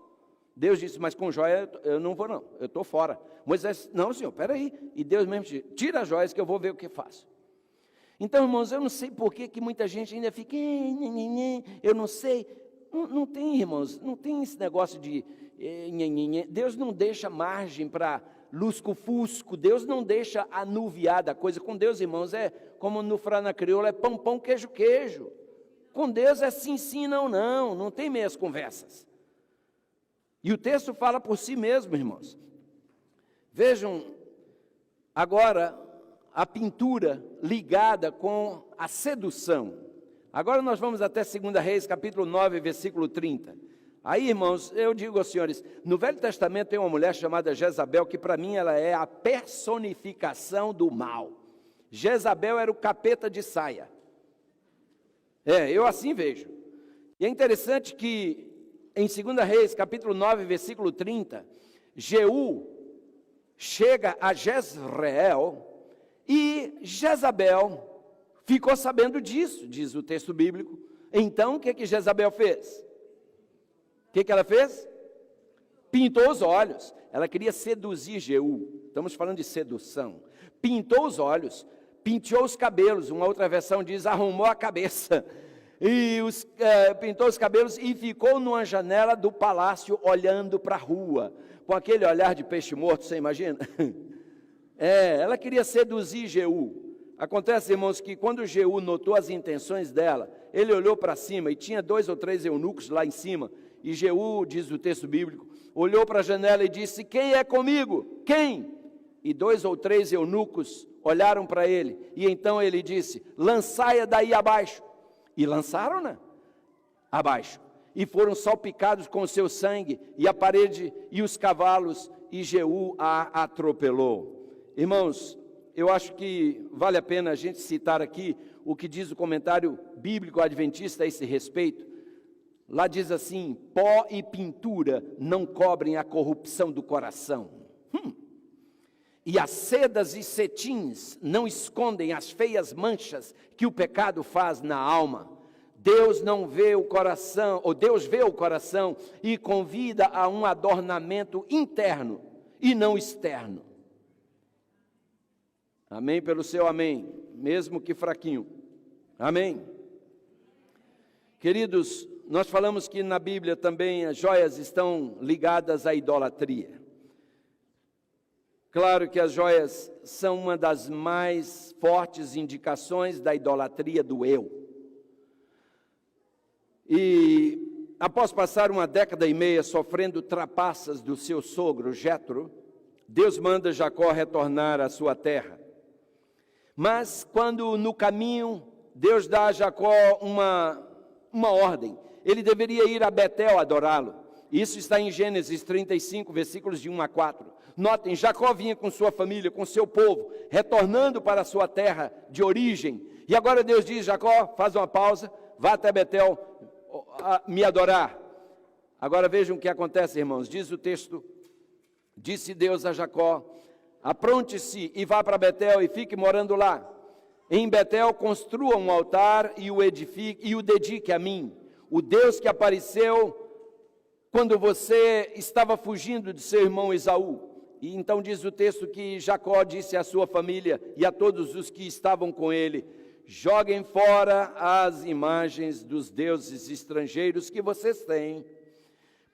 Deus disse: mas com joia eu não vou não, eu estou fora. Moisés: não, Senhor, peraí. E Deus mesmo disse: tira as joias que eu vou ver o que faço. Então, irmãos, eu não sei por que muita gente ainda fica, eu não sei. Não tem, irmãos, não tem esse negócio de, Deus não deixa margem para lusco-fusco, Deus não deixa anuviada a coisa. Com Deus, irmãos, é como no frana crioula, é pão, pão, queijo, queijo. Com Deus é sim, sim, não, não, não tem meias conversas. E o texto fala por si mesmo, irmãos. Vejam agora a pintura ligada com a sedução. Agora nós vamos até 2 Reis, capítulo 9, versículo 30. Aí, irmãos, eu digo aos senhores, no Velho Testamento tem uma mulher chamada Jezabel, que para mim ela é a personificação do mal. Jezabel era o capeta de saia. Eu assim vejo. E é interessante que em 2 Reis, capítulo 9, versículo 30, Jeú chega a Jezreel e Jezabel ficou sabendo disso, diz o texto bíblico. Então, o que Jezabel fez? O que ela fez? Pintou os olhos. Ela queria seduzir Jeú. Estamos falando de sedução. Pintou os olhos, pintou os cabelos. Uma outra versão diz, arrumou a cabeça. E pintou os cabelos e ficou numa janela do palácio olhando para a rua. Com aquele olhar de peixe morto, você imagina? Ela queria seduzir Jeú. Acontece, irmãos, que quando Jeú notou as intenções dela, ele olhou para cima e tinha 2 ou 3 eunucos lá em cima. E Jeú, diz o texto bíblico, olhou para a janela e disse, quem é comigo? Quem? E 2 ou 3 eunucos olharam para ele. E então ele disse, lançai-a daí abaixo. E lançaram-na abaixo. E foram salpicados com o seu sangue, e a parede e os cavalos, e Jeú a atropelou. Irmãos, eu acho que vale a pena a gente citar aqui o que diz o comentário bíblico adventista a esse respeito. Lá diz assim, pó e pintura não cobrem a corrupção do coração. E as sedas e cetins não escondem as feias manchas que o pecado faz na alma. Deus não vê o coração, ou Deus vê o coração e convida a um adornamento interno e não externo. Amém pelo seu amém, mesmo que fraquinho. Amém. Queridos, nós falamos que na Bíblia também as joias estão ligadas à idolatria. Claro que as joias são uma das mais fortes indicações da idolatria do eu. E após passar 1 década e meia sofrendo trapaças do seu sogro Jetro, Deus manda Jacó retornar à sua terra. Mas quando no caminho Deus dá a Jacó uma ordem, ele deveria ir a Betel adorá-lo. Isso está em Gênesis 35, versículos de 1 a 4. Notem, Jacó vinha com sua família, com seu povo, retornando para a sua terra de origem. E agora Deus diz: Jacó, faz uma pausa, vá até Betel me adorar. Agora vejam o que acontece, irmãos. Diz o texto: disse Deus a Jacó: apronte-se e vá para Betel e fique morando lá. Em Betel construa um altar e o edifique e o dedique a mim, o Deus que apareceu quando você estava fugindo de seu irmão Esaú. E então diz o texto que Jacó disse à sua família e a todos os que estavam com ele: joguem fora as imagens dos deuses estrangeiros que vocês têm.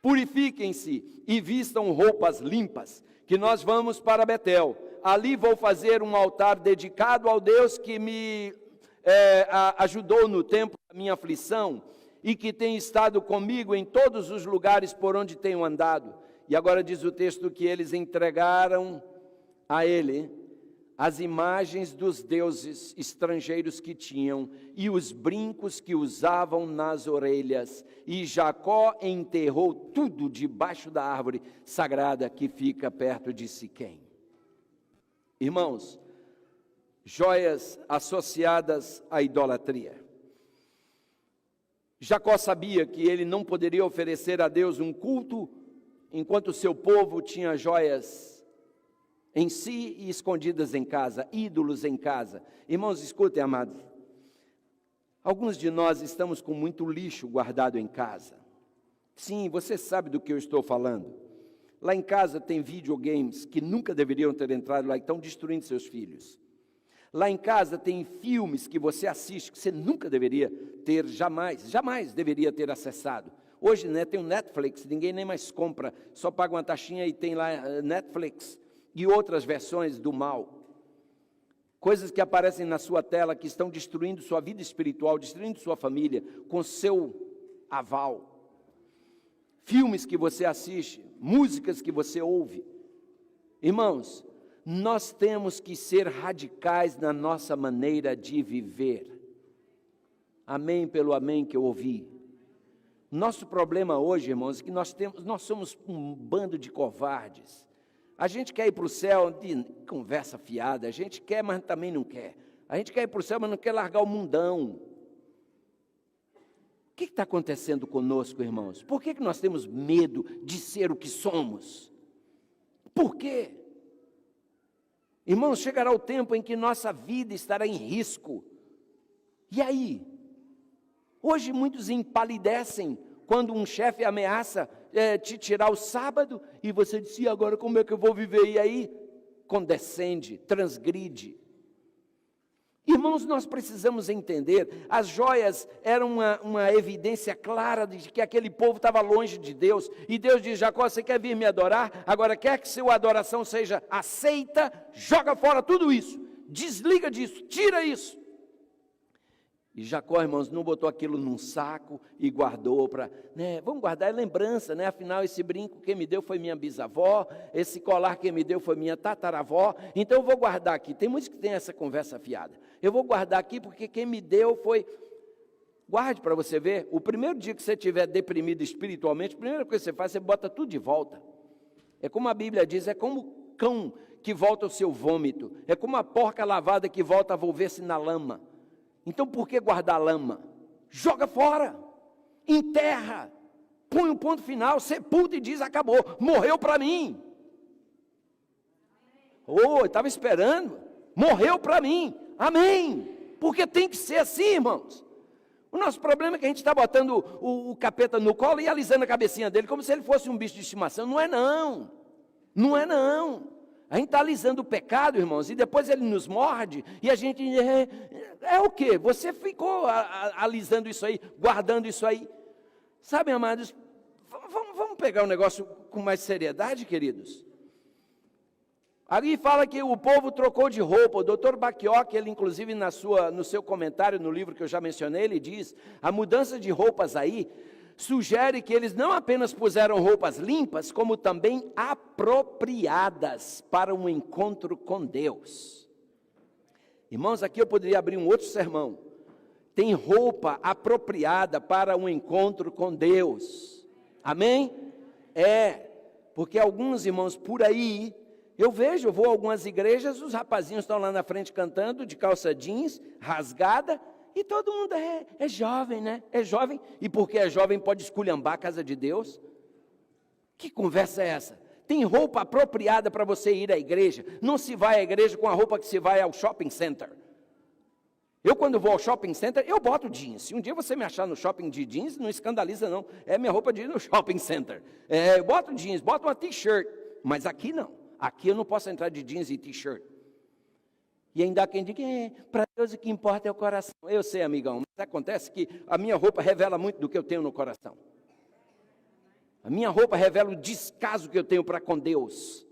Purifiquem-se e vistam roupas limpas, que nós vamos para Betel. Ali vou fazer um altar dedicado ao Deus que me ajudou no tempo da minha aflição e que tem estado comigo em todos os lugares por onde tenho andado. E agora diz o texto que eles entregaram a ele as imagens dos deuses estrangeiros que tinham e os brincos que usavam nas orelhas. E Jacó enterrou tudo debaixo da árvore sagrada que fica perto de Siquém. Irmãos, joias associadas à idolatria. Jacó sabia que ele não poderia oferecer a Deus um culto enquanto o seu povo tinha joias em si e escondidas em casa, ídolos em casa. Irmãos, escutem, amados. Alguns de nós estamos com muito lixo guardado em casa. Sim, você sabe do que eu estou falando. Lá em casa tem videogames que nunca deveriam ter entrado lá e estão destruindo seus filhos. Lá em casa tem filmes que você assiste que você nunca deveria ter, jamais deveria ter acessado. Hoje, né, tem o Netflix, ninguém nem mais compra, só paga uma taxinha e tem lá Netflix e outras versões do mal. Coisas que aparecem na sua tela que estão destruindo sua vida espiritual, destruindo sua família, com seu aval. Filmes que você assiste, músicas que você ouve. Irmãos, nós temos que ser radicais na nossa maneira de viver. Amém pelo amém que eu ouvi. Nosso problema hoje, irmãos, é que nós somos um bando de covardes. A gente quer ir para o céu de conversa fiada, a gente quer, mas também não quer. A gente quer ir para o céu, mas não quer largar o mundão. O que está acontecendo conosco, irmãos? Por que nós temos medo de ser o que somos? Por quê? Irmãos, chegará o tempo em que nossa vida estará em risco. E aí? Hoje muitos empalidecem quando um chefe ameaça te tirar o sábado e você diz: e agora como é que eu vou viver? E aí condescende, transgride. Irmãos, nós precisamos entender, as joias eram uma evidência clara de que aquele povo estava longe de Deus. E Deus diz: Jacó, você quer vir me adorar? Agora quer que sua adoração seja aceita? Joga fora tudo isso, desliga disso, tira isso. E Jacó, irmãos, não botou aquilo num saco e guardou para, vamos guardar, é lembrança, afinal esse brinco quem me deu foi minha bisavó, esse colar quem me deu foi minha tataravó, então eu vou guardar aqui. Tem muitos que têm essa conversa fiada. Eu vou guardar aqui porque quem me deu foi... Guarde para você ver, o primeiro dia que você estiver deprimido espiritualmente, a primeira coisa que você faz, você bota tudo de volta. É como a Bíblia diz, é como o cão que volta ao seu vômito, é como a porca lavada que volta a volver-se na lama. Então, por que guardar lama? Joga fora, enterra, põe um ponto final, sepulta e diz: acabou, morreu para mim. Eu estava esperando, morreu para mim, amém. Porque tem que ser assim, irmãos. O nosso problema é que a gente está botando o capeta no colo e alisando a cabecinha dele, como se ele fosse um bicho de estimação. Não é não, não é não. A gente está alisando o pecado, irmãos, e depois ele nos morde, e a gente... É o quê? Você ficou alisando isso aí, guardando isso aí. Sabe, amados, vamos pegar o negócio com mais seriedade, queridos? Ali fala que o povo trocou de roupa. O Dr. Bacchiocchi, ele inclusive no seu comentário no livro que eu já mencionei, ele diz, a mudança de roupas aí sugere que eles não apenas puseram roupas limpas, como também apropriadas para um encontro com Deus. Irmãos, aqui eu poderia abrir um outro sermão. tem roupa apropriada para um encontro com Deus. Amém? Porque alguns irmãos por aí, eu vou a algumas igrejas, os rapazinhos estão lá na frente cantando, de calça jeans, rasgada, e todo mundo é jovem, né? É jovem, e porque é jovem pode esculhambar a casa de Deus? Que conversa é essa? Tem roupa apropriada para você ir à igreja. Não se vai à igreja com a roupa que se vai ao shopping center. Eu, quando vou ao shopping center, eu boto jeans. Se um dia você me achar no shopping de jeans, não escandaliza não. É minha roupa de ir no shopping center. Eu boto jeans, boto uma t-shirt. Mas aqui não. Aqui eu não posso entrar de jeans e t-shirt. E ainda há quem diga, para Deus o que importa é o coração. Eu sei, amigão, mas acontece que a minha roupa revela muito do que eu tenho no coração. A minha roupa revela o descaso que eu tenho para com Deus.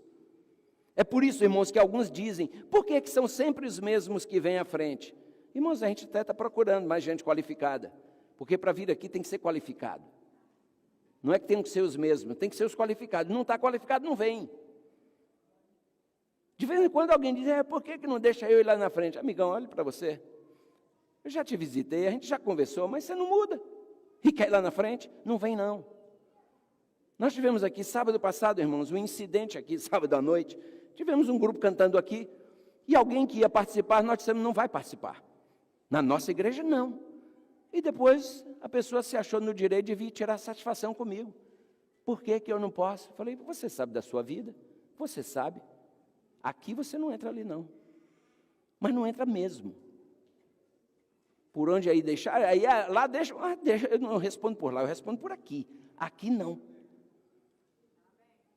É por isso, irmãos, que alguns dizem, por que são sempre os mesmos que vêm à frente? Irmãos, a gente até está procurando mais gente qualificada, porque para vir aqui tem que ser qualificado. Não é que tem que ser os mesmos, tem que ser os qualificados. Não está qualificado, não vem. De vez em quando alguém diz, por que não deixa eu ir lá na frente? Amigão, olha para você. Eu já te visitei, a gente já conversou, mas você não muda. E quer ir lá na frente? Não vem não. Nós tivemos aqui sábado passado, irmãos, um incidente aqui, sábado à noite. Tivemos um grupo cantando aqui, e alguém que ia participar, nós dissemos, não vai participar. Na nossa igreja, não. E depois, a pessoa se achou no direito de vir tirar satisfação comigo. Por que eu não posso? Falei, você sabe da sua vida? Você sabe. Aqui você não entra ali, não. Mas não entra mesmo. Por onde aí deixar? Aí lá deixa, eu não respondo por lá, eu respondo por aqui. Aqui não.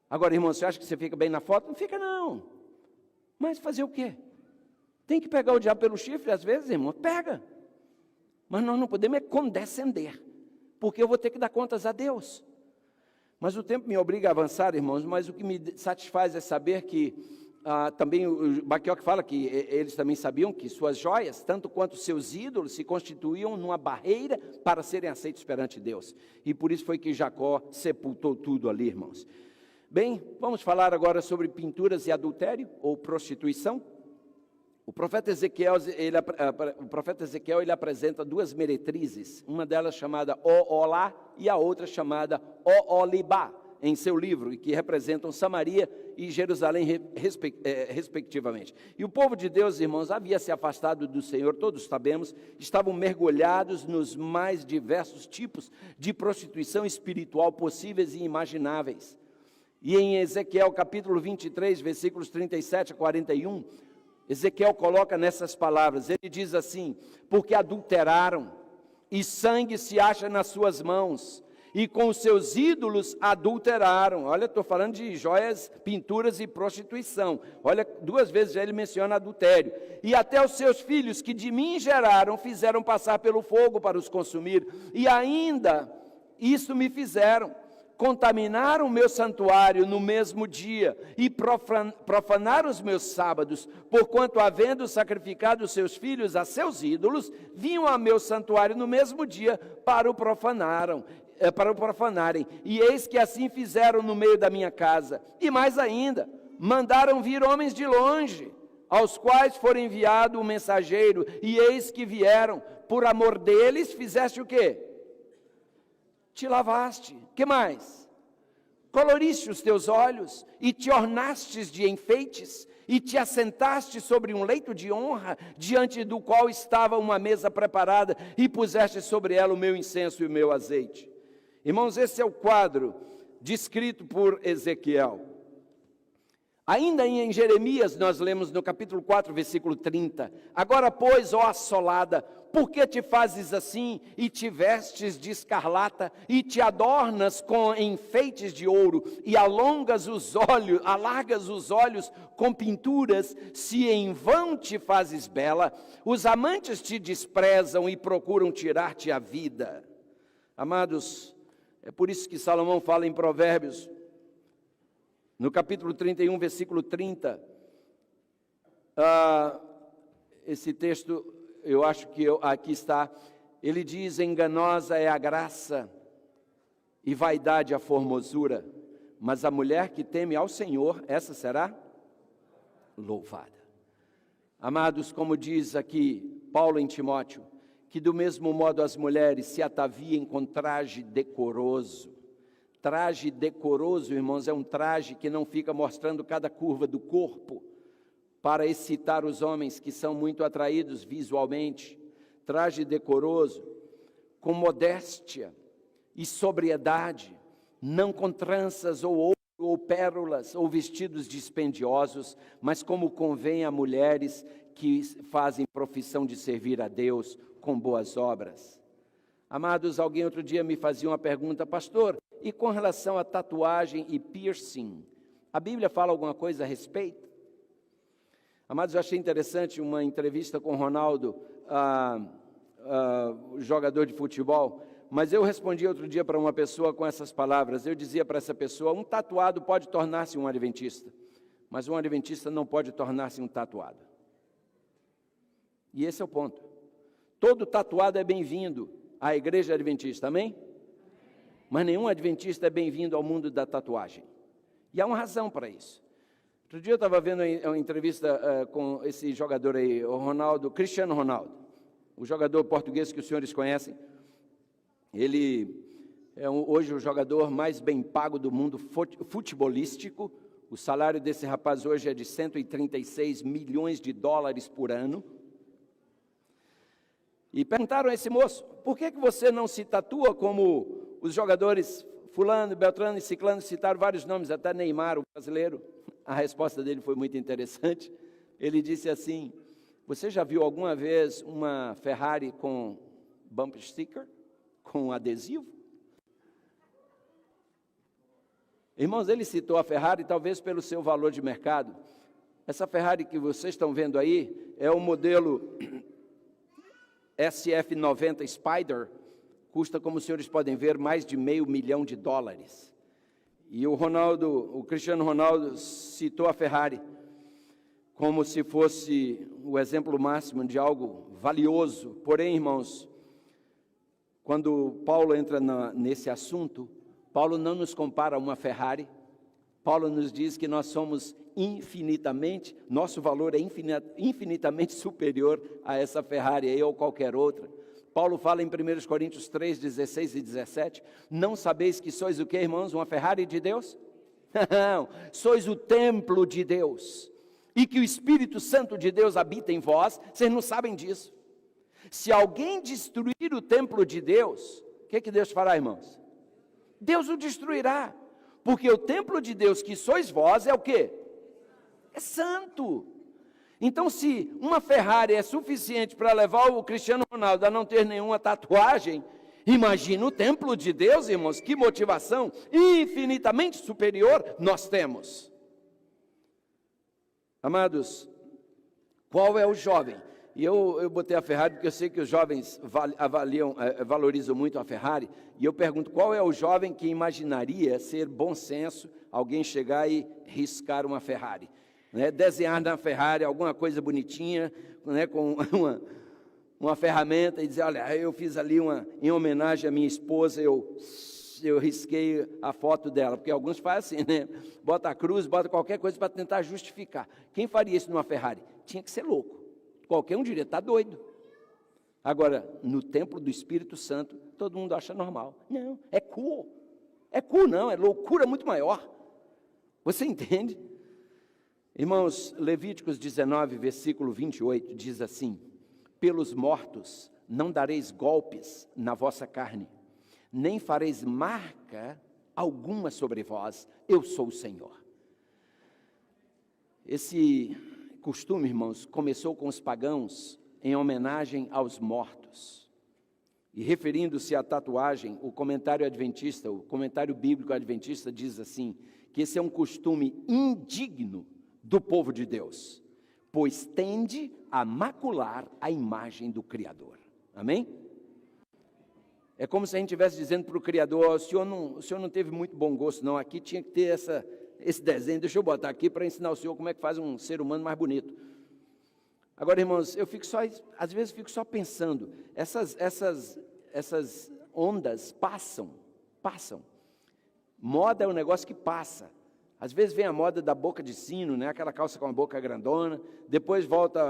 Agora, irmão, você acha que você fica bem na foto? Não fica, não. Mas fazer o quê? Tem que pegar o diabo pelo chifre, às vezes, irmão, pega. Mas nós não podemos condescender, porque eu vou ter que dar contas a Deus. Mas o tempo me obriga a avançar, irmãos, mas o que me satisfaz é saber que, também o Baquioque fala que eles também sabiam que suas joias, tanto quanto seus ídolos, se constituíam numa barreira para serem aceitos perante Deus. E por isso foi que Jacó sepultou tudo ali, irmãos. Bem, vamos falar agora sobre pinturas e adultério, ou prostituição. O profeta Ezequiel, ele apresenta duas meretrizes, uma delas chamada O-Olá e a outra chamada O-Olibá, em seu livro, e que representam Samaria e Jerusalém, respectivamente. E o povo de Deus, irmãos, havia se afastado do Senhor, todos sabemos, estavam mergulhados nos mais diversos tipos de prostituição espiritual possíveis e imagináveis. E em Ezequiel capítulo 23, versículos 37 a 41, Ezequiel coloca nessas palavras, ele diz assim, porque adulteraram, e sangue se acha nas suas mãos, e com os seus ídolos adulteraram. Olha, estou falando de joias, pinturas e prostituição. Olha, duas vezes já ele menciona adultério. E até os seus filhos que de mim geraram, fizeram passar pelo fogo para os consumir, e ainda isso me fizeram. Contaminaram o meu santuário no mesmo dia e profanaram os meus sábados, porquanto, havendo sacrificado os seus filhos a seus ídolos, vinham a meu santuário no mesmo dia para o profanarem. E eis que assim fizeram no meio da minha casa. E mais ainda, mandaram vir homens de longe, aos quais foi enviado um mensageiro, e eis que vieram, por amor deles, fizeste o quê? Te lavaste, que mais? Coloriste os teus olhos, e te ornastes de enfeites, e te assentaste sobre um leito de honra, diante do qual estava uma mesa preparada, e puseste sobre ela o meu incenso e o meu azeite. Irmãos, esse é o quadro descrito por Ezequiel. Ainda em Jeremias, nós lemos no capítulo 4, versículo 30, agora, pois, ó assolada, por que te fazes assim, e te vestes de escarlata, e te adornas com enfeites de ouro, e alargas os olhos com pinturas, se em vão te fazes bela, os amantes te desprezam e procuram tirar-te a vida. Amados, é por isso que Salomão fala em Provérbios, no capítulo 31, versículo 30, esse texto, eu acho que aqui está, ele diz, enganosa é a graça e vaidade a formosura, mas a mulher que teme ao Senhor, essa será louvada. Amados, como diz aqui Paulo em Timóteo, que do mesmo modo as mulheres se ataviem com traje decoroso. Traje decoroso, irmãos, é um traje que não fica mostrando cada curva do corpo para excitar os homens que são muito atraídos visualmente. Traje decoroso, com modéstia e sobriedade, não com tranças ou ouro ou pérolas ou vestidos dispendiosos, mas como convém a mulheres que fazem profissão de servir a Deus com boas obras. Amados, alguém outro dia me fazia uma pergunta: pastor, e com relação a tatuagem e piercing, a Bíblia fala alguma coisa a respeito? Amados, eu achei interessante uma entrevista com o Ronaldo, jogador de futebol, mas eu respondi outro dia para uma pessoa com essas palavras. Eu dizia para essa pessoa: um tatuado pode tornar-se um adventista, mas um adventista não pode tornar-se um tatuado. E esse é o ponto. Todo tatuado é bem-vindo à igreja adventista, amém? Mas nenhum adventista é bem-vindo ao mundo da tatuagem. E há uma razão para isso. Outro dia eu estava vendo uma entrevista com esse jogador aí, o Ronaldo, Cristiano Ronaldo, o jogador português que os senhores conhecem. Ele é hoje o jogador mais bem pago do mundo futebolístico. O salário desse rapaz hoje é de 136 milhões de dólares por ano. E perguntaram a esse moço: por que você não se tatua como os jogadores fulano, Beltrano e Ciclano? Citaram vários nomes, até Neymar, o brasileiro. A resposta dele foi muito interessante. Ele disse assim: você já viu alguma vez uma Ferrari com bumper sticker? Com adesivo? Irmãos, ele citou a Ferrari talvez pelo seu valor de mercado. Essa Ferrari que vocês estão vendo aí é o modelo SF90 Spider, custa, como os senhores podem ver, mais de $500 mil. E o Cristiano Ronaldo citou a Ferrari como se fosse o exemplo máximo de algo valioso. Porém, irmãos, quando Paulo entra nesse assunto, Paulo não nos compara a uma Ferrari. Paulo nos diz que nós somos nosso valor é infinitamente superior a essa Ferrari aí ou qualquer outra. Paulo fala em 1 Coríntios 3, 16 e 17, não sabeis que sois o que, irmãos? Uma Ferrari de Deus? Não, sois o templo de Deus, e que o Espírito Santo de Deus habita em vós. Vocês não sabem disso. Se alguém destruir o templo de Deus, o que Deus fará, irmãos? Deus o destruirá, porque o templo de Deus que sois vós é o quê? É santo. Então, se uma Ferrari é suficiente para levar o Cristiano Ronaldo a não ter nenhuma tatuagem, imagina o templo de Deus, irmãos, que motivação infinitamente superior nós temos. Amados, qual é o jovem? E eu botei a Ferrari porque eu sei que os jovens valorizam muito a Ferrari, e eu pergunto: qual é o jovem que imaginaria ser bom senso alguém chegar e riscar uma Ferrari? Desenhar na Ferrari alguma coisa bonitinha, com uma ferramenta e dizer: olha, eu fiz ali em homenagem à minha esposa, eu risquei a foto dela, porque alguns fazem assim, bota a cruz, bota qualquer coisa para tentar justificar. Quem faria isso numa Ferrari? Tinha que ser louco, qualquer um diria: está doido. Agora, no templo do Espírito Santo, todo mundo acha normal. Não, é cool não, é loucura muito maior. Você entende? Irmãos, Levíticos 19, versículo 28, diz assim: pelos mortos não dareis golpes na vossa carne, nem fareis marca alguma sobre vós, eu sou o Senhor. Esse costume, irmãos, começou com os pagãos em homenagem aos mortos. E referindo-se à tatuagem, o comentário bíblico adventista diz assim, que esse é um costume indigno do povo de Deus, pois tende a macular a imagem do Criador. Amém? É como se a gente estivesse dizendo para o Criador: o senhor não teve muito bom gosto, não. Aqui tinha que ter esse desenho, deixa eu botar aqui para ensinar o senhor como é que faz um ser humano mais bonito. Agora, irmãos, às vezes fico só pensando, essas ondas passam. Moda é um negócio que passa. Às vezes vem a moda da boca de sino, né? Aquela calça com a boca grandona, depois volta,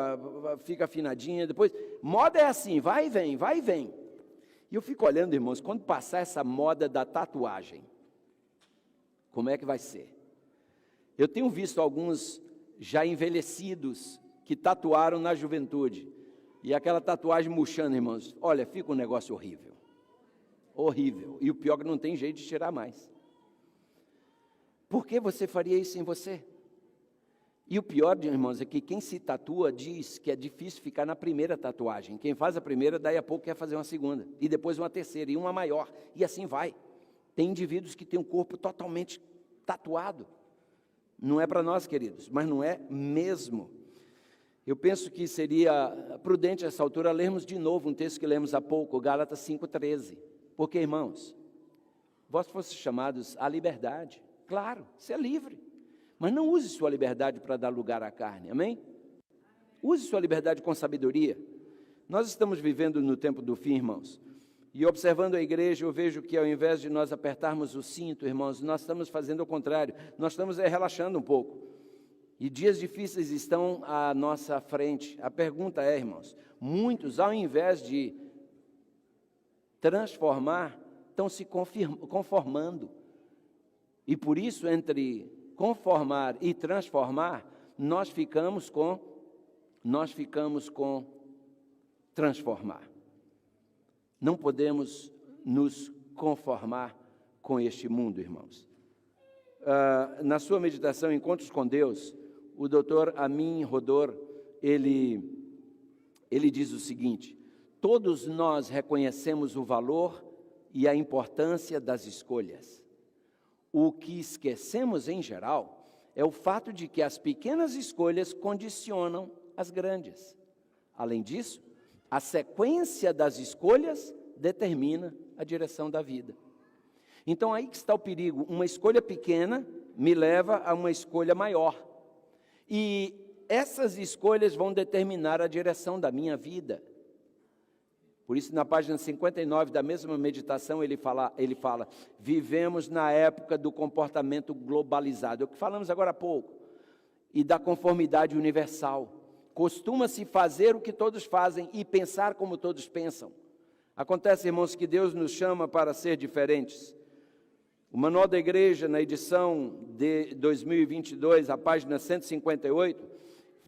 fica afinadinha, depois... Moda é assim, vai e vem, vai e vem. E eu fico olhando, irmãos, quando passar essa moda da tatuagem, como é que vai ser? Eu tenho visto alguns já envelhecidos que tatuaram na juventude, e aquela tatuagem murchando, irmãos, olha, fica um negócio horrível. Horrível. E o pior é que não tem jeito de tirar mais. Por que você faria isso em você? E o pior, irmãos, é que quem se tatua diz que é difícil ficar na primeira tatuagem. Quem faz a primeira, daí a pouco quer fazer uma segunda, e depois uma terceira, e uma maior, e assim vai. Tem indivíduos que têm o corpo totalmente tatuado. Não é para nós, queridos, mas não é mesmo. Eu penso que seria prudente, a essa altura, lermos de novo um texto que lemos há pouco, Gálatas 5,13. Porque, irmãos, vós fostes chamados à liberdade. Claro, você é livre, mas não use sua liberdade para dar lugar à carne, amém? Use sua liberdade com sabedoria. Nós estamos vivendo no tempo do fim, irmãos, e observando a igreja, eu vejo que ao invés de nós apertarmos o cinto, irmãos, nós estamos fazendo o contrário, nós estamos relaxando um pouco, e dias difíceis estão à nossa frente. A pergunta é, irmãos, muitos, ao invés de transformar, estão se conformando. E por isso, entre conformar e transformar, nós ficamos com transformar. Não podemos nos conformar com este mundo, irmãos. Na sua meditação, Encontros com Deus, o Dr. Amin Rodor, ele diz o seguinte: todos nós reconhecemos o valor e a importância das escolhas. O que esquecemos, em geral, é o fato de que as pequenas escolhas condicionam as grandes. Além disso, a sequência das escolhas determina a direção da vida. Então, aí que está o perigo. Uma escolha pequena me leva a uma escolha maior. E essas escolhas vão determinar a direção da minha vida. Por isso, na página 59 da mesma meditação, ele fala, vivemos na época do comportamento globalizado, é o que falamos agora há pouco, e da conformidade universal. Costuma-se fazer o que todos fazem e pensar como todos pensam. Acontece, irmãos, que Deus nos chama para ser diferentes. O Manual da Igreja, na edição de 2022, a página 158,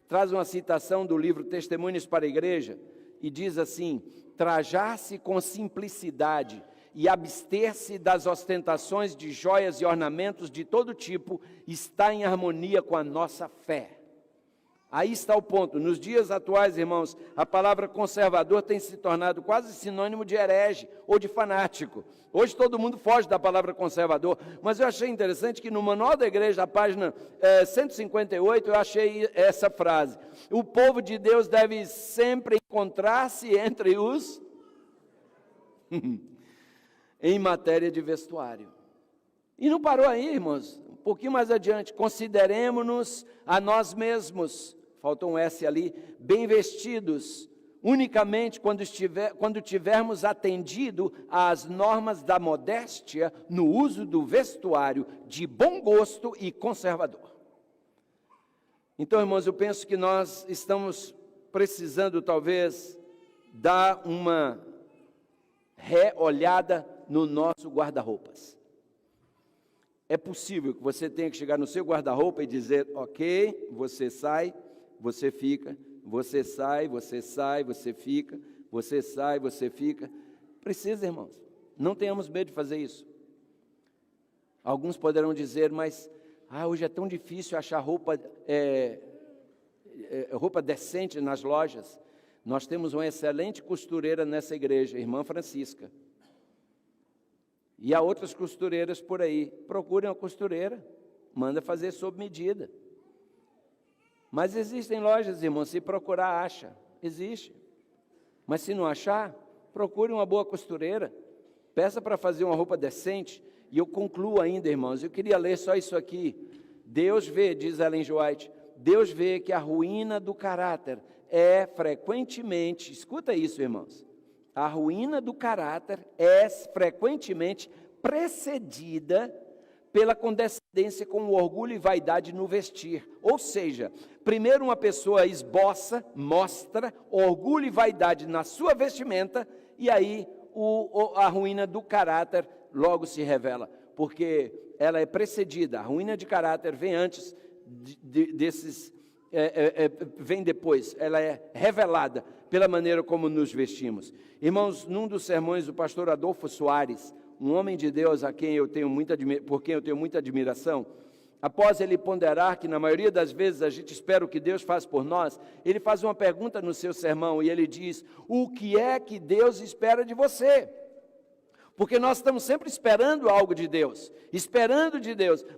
traz uma citação do livro Testemunhos para a Igreja, e diz assim: trajar-se com simplicidade e abster-se das ostentações de joias e ornamentos de todo tipo está em harmonia com a nossa fé. Aí está o ponto. Nos dias atuais, irmãos, a palavra conservador tem se tornado quase sinônimo de herege ou de fanático. Hoje todo mundo foge da palavra conservador, mas eu achei interessante que no Manual da Igreja, a página 158, eu achei essa frase: o povo de Deus deve sempre encontrar-se entre os em matéria de vestuário. E não parou aí, irmãos. Um pouquinho mais adiante: consideremos-nos a nós mesmos, faltou um S ali, bem vestidos, unicamente quando tivermos atendido às normas da modéstia no uso do vestuário de bom gosto e conservador. Então, irmãos, eu penso que nós estamos precisando, talvez, dar uma reolhada no nosso guarda-roupas. É possível que você tenha que chegar no seu guarda-roupa e dizer: ok, você sai, você fica, você sai, você sai, você fica, você sai, você fica. Precisa, irmãos, não tenhamos medo de fazer isso. Alguns poderão dizer: mas hoje é tão difícil achar roupa decente nas lojas. Nós temos uma excelente costureira nessa igreja, a irmã Francisca. E há outras costureiras por aí. Procurem uma costureira, manda fazer sob medida. Mas existem lojas, irmãos, se procurar, acha. Existe. Mas se não achar, procure uma boa costureira. Peça para fazer uma roupa decente. E eu concluo ainda, irmãos, eu queria ler só isso aqui. Deus vê, diz Ellen G. White, Deus vê que a ruína do caráter é frequentemente, escuta isso, irmãos, a ruína do caráter é frequentemente precedida pela condescendência com o orgulho e vaidade no vestir. Ou seja, primeiro uma pessoa esboça, mostra orgulho e vaidade na sua vestimenta, e aí a ruína do caráter logo se revela, porque ela é precedida, a ruína de caráter vem antes vem depois, ela é revelada pela maneira como nos vestimos. Irmãos, num dos sermões do pastor Adolfo Soares, um homem de Deus por quem eu tenho muita admiração, após ele ponderar que na maioria das vezes a gente espera o que Deus faz por nós, ele faz uma pergunta no seu sermão e ele diz: o que é que Deus espera de você? Porque nós estamos sempre esperando algo de Deus,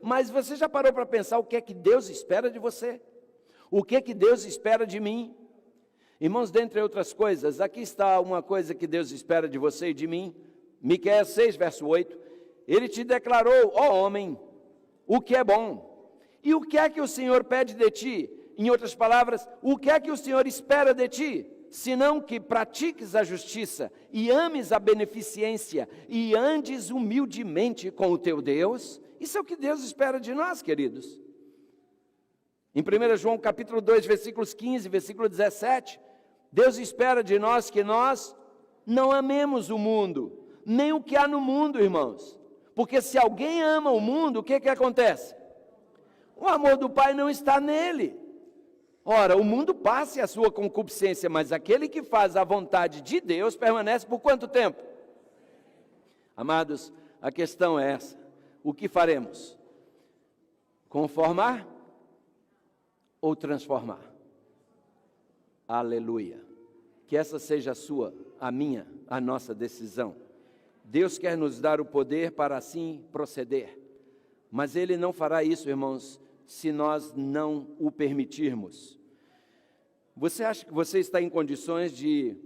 mas você já parou para pensar o que é que Deus espera de você? O que é que Deus espera de mim? Irmãos, dentre outras coisas, aqui está uma coisa que Deus espera de você e de mim. Miqueias 6, verso 8, ele te declarou, ó homem, o que é bom. E o que é que o Senhor pede de ti? Em outras palavras, o que é que o Senhor espera de ti? Senão que pratiques a justiça, e ames a beneficência, e andes humildemente com o teu Deus. Isso é o que Deus espera de nós, queridos. Em 1 João capítulo 2, versículos 15, versículo 17, Deus espera de nós que nós não amemos o mundo, nem o que há no mundo, irmãos. Porque se alguém ama o mundo, o que acontece? O amor do Pai não está nele. Ora, o mundo passa e a sua concupiscência, mas aquele que faz a vontade de Deus permanece por quanto tempo? Amados, a questão é essa: o que faremos? Conformar ou transformar? Aleluia. Que essa seja a sua, a minha, a nossa decisão. Deus quer nos dar o poder para assim proceder, mas Ele não fará isso, irmãos, se nós não o permitirmos. Você acha que você está em condições de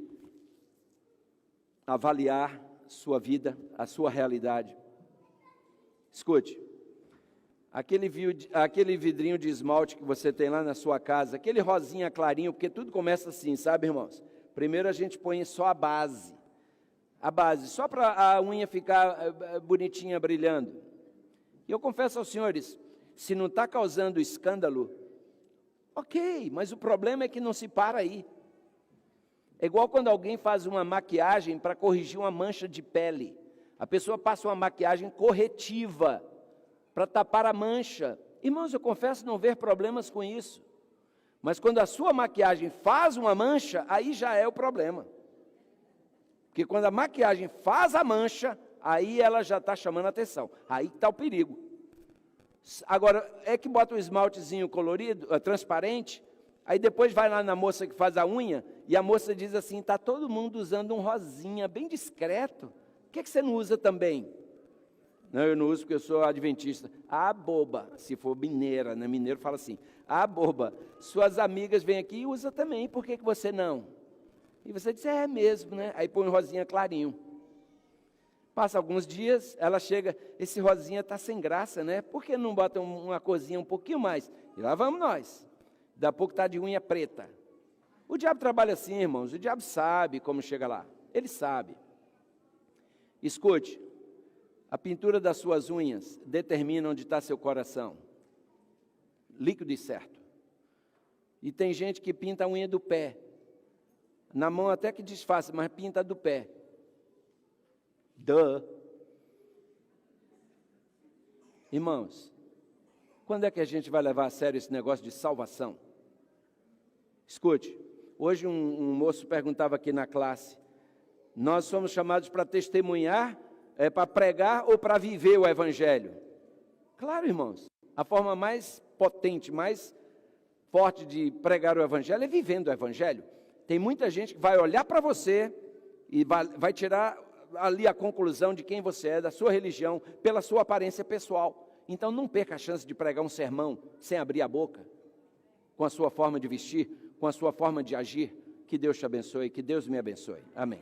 avaliar sua vida, a sua realidade? Escute, aquele vidrinho de esmalte que você tem lá na sua casa, aquele rosinha clarinho, porque tudo começa assim, sabe, irmãos? Primeiro a gente põe só a base, só para a unha ficar bonitinha, brilhando. E eu confesso aos senhores, se não está causando escândalo, ok, mas o problema é que não se para aí. É igual quando alguém faz uma maquiagem para corrigir uma mancha de pele. A pessoa passa uma maquiagem corretiva para tapar a mancha. Irmãos, eu confesso não ver problemas com isso. Mas quando a sua maquiagem faz uma mancha, aí já é o problema. Porque quando a maquiagem faz a mancha, aí ela já está chamando a atenção. Aí está o perigo. Agora, é que bota um esmaltezinho colorido, transparente, aí depois vai lá na moça que faz a unha, e a moça diz assim: está todo mundo usando um rosinha, bem discreto. Por que você não usa também? Não, eu não uso porque eu sou adventista. Ah, boba, se for mineira, né? Mineiro fala assim: ah, boba, suas amigas vêm aqui e usam também, por que você não? E você diz: é mesmo, né? Aí põe um rosinha clarinho. Passa alguns dias, ela chega: esse rosinha está sem graça, né? Por que não bota uma corzinha um pouquinho mais? E lá vamos nós. Daqui a pouco está de unha preta. O diabo trabalha assim, irmãos, o diabo sabe como chega lá. Ele sabe. Escute, a pintura das suas unhas determina onde está seu coração. Líquido e certo. E tem gente que pinta a unha do pé. Na mão até que disfarça, mas pinta do pé. Irmãos, quando é que a gente vai levar a sério esse negócio de salvação? Escute, hoje um moço perguntava aqui na classe: nós somos chamados para testemunhar, para pregar ou para viver o Evangelho? Claro, irmãos, a forma mais potente, mais forte de pregar o Evangelho é vivendo o Evangelho. Tem muita gente que vai olhar para você e vai tirar ali a conclusão de quem você é, da sua religião, pela sua aparência pessoal. Então não perca a chance de pregar um sermão sem abrir a boca, com a sua forma de vestir, com a sua forma de agir. Que Deus te abençoe, que Deus me abençoe. Amém.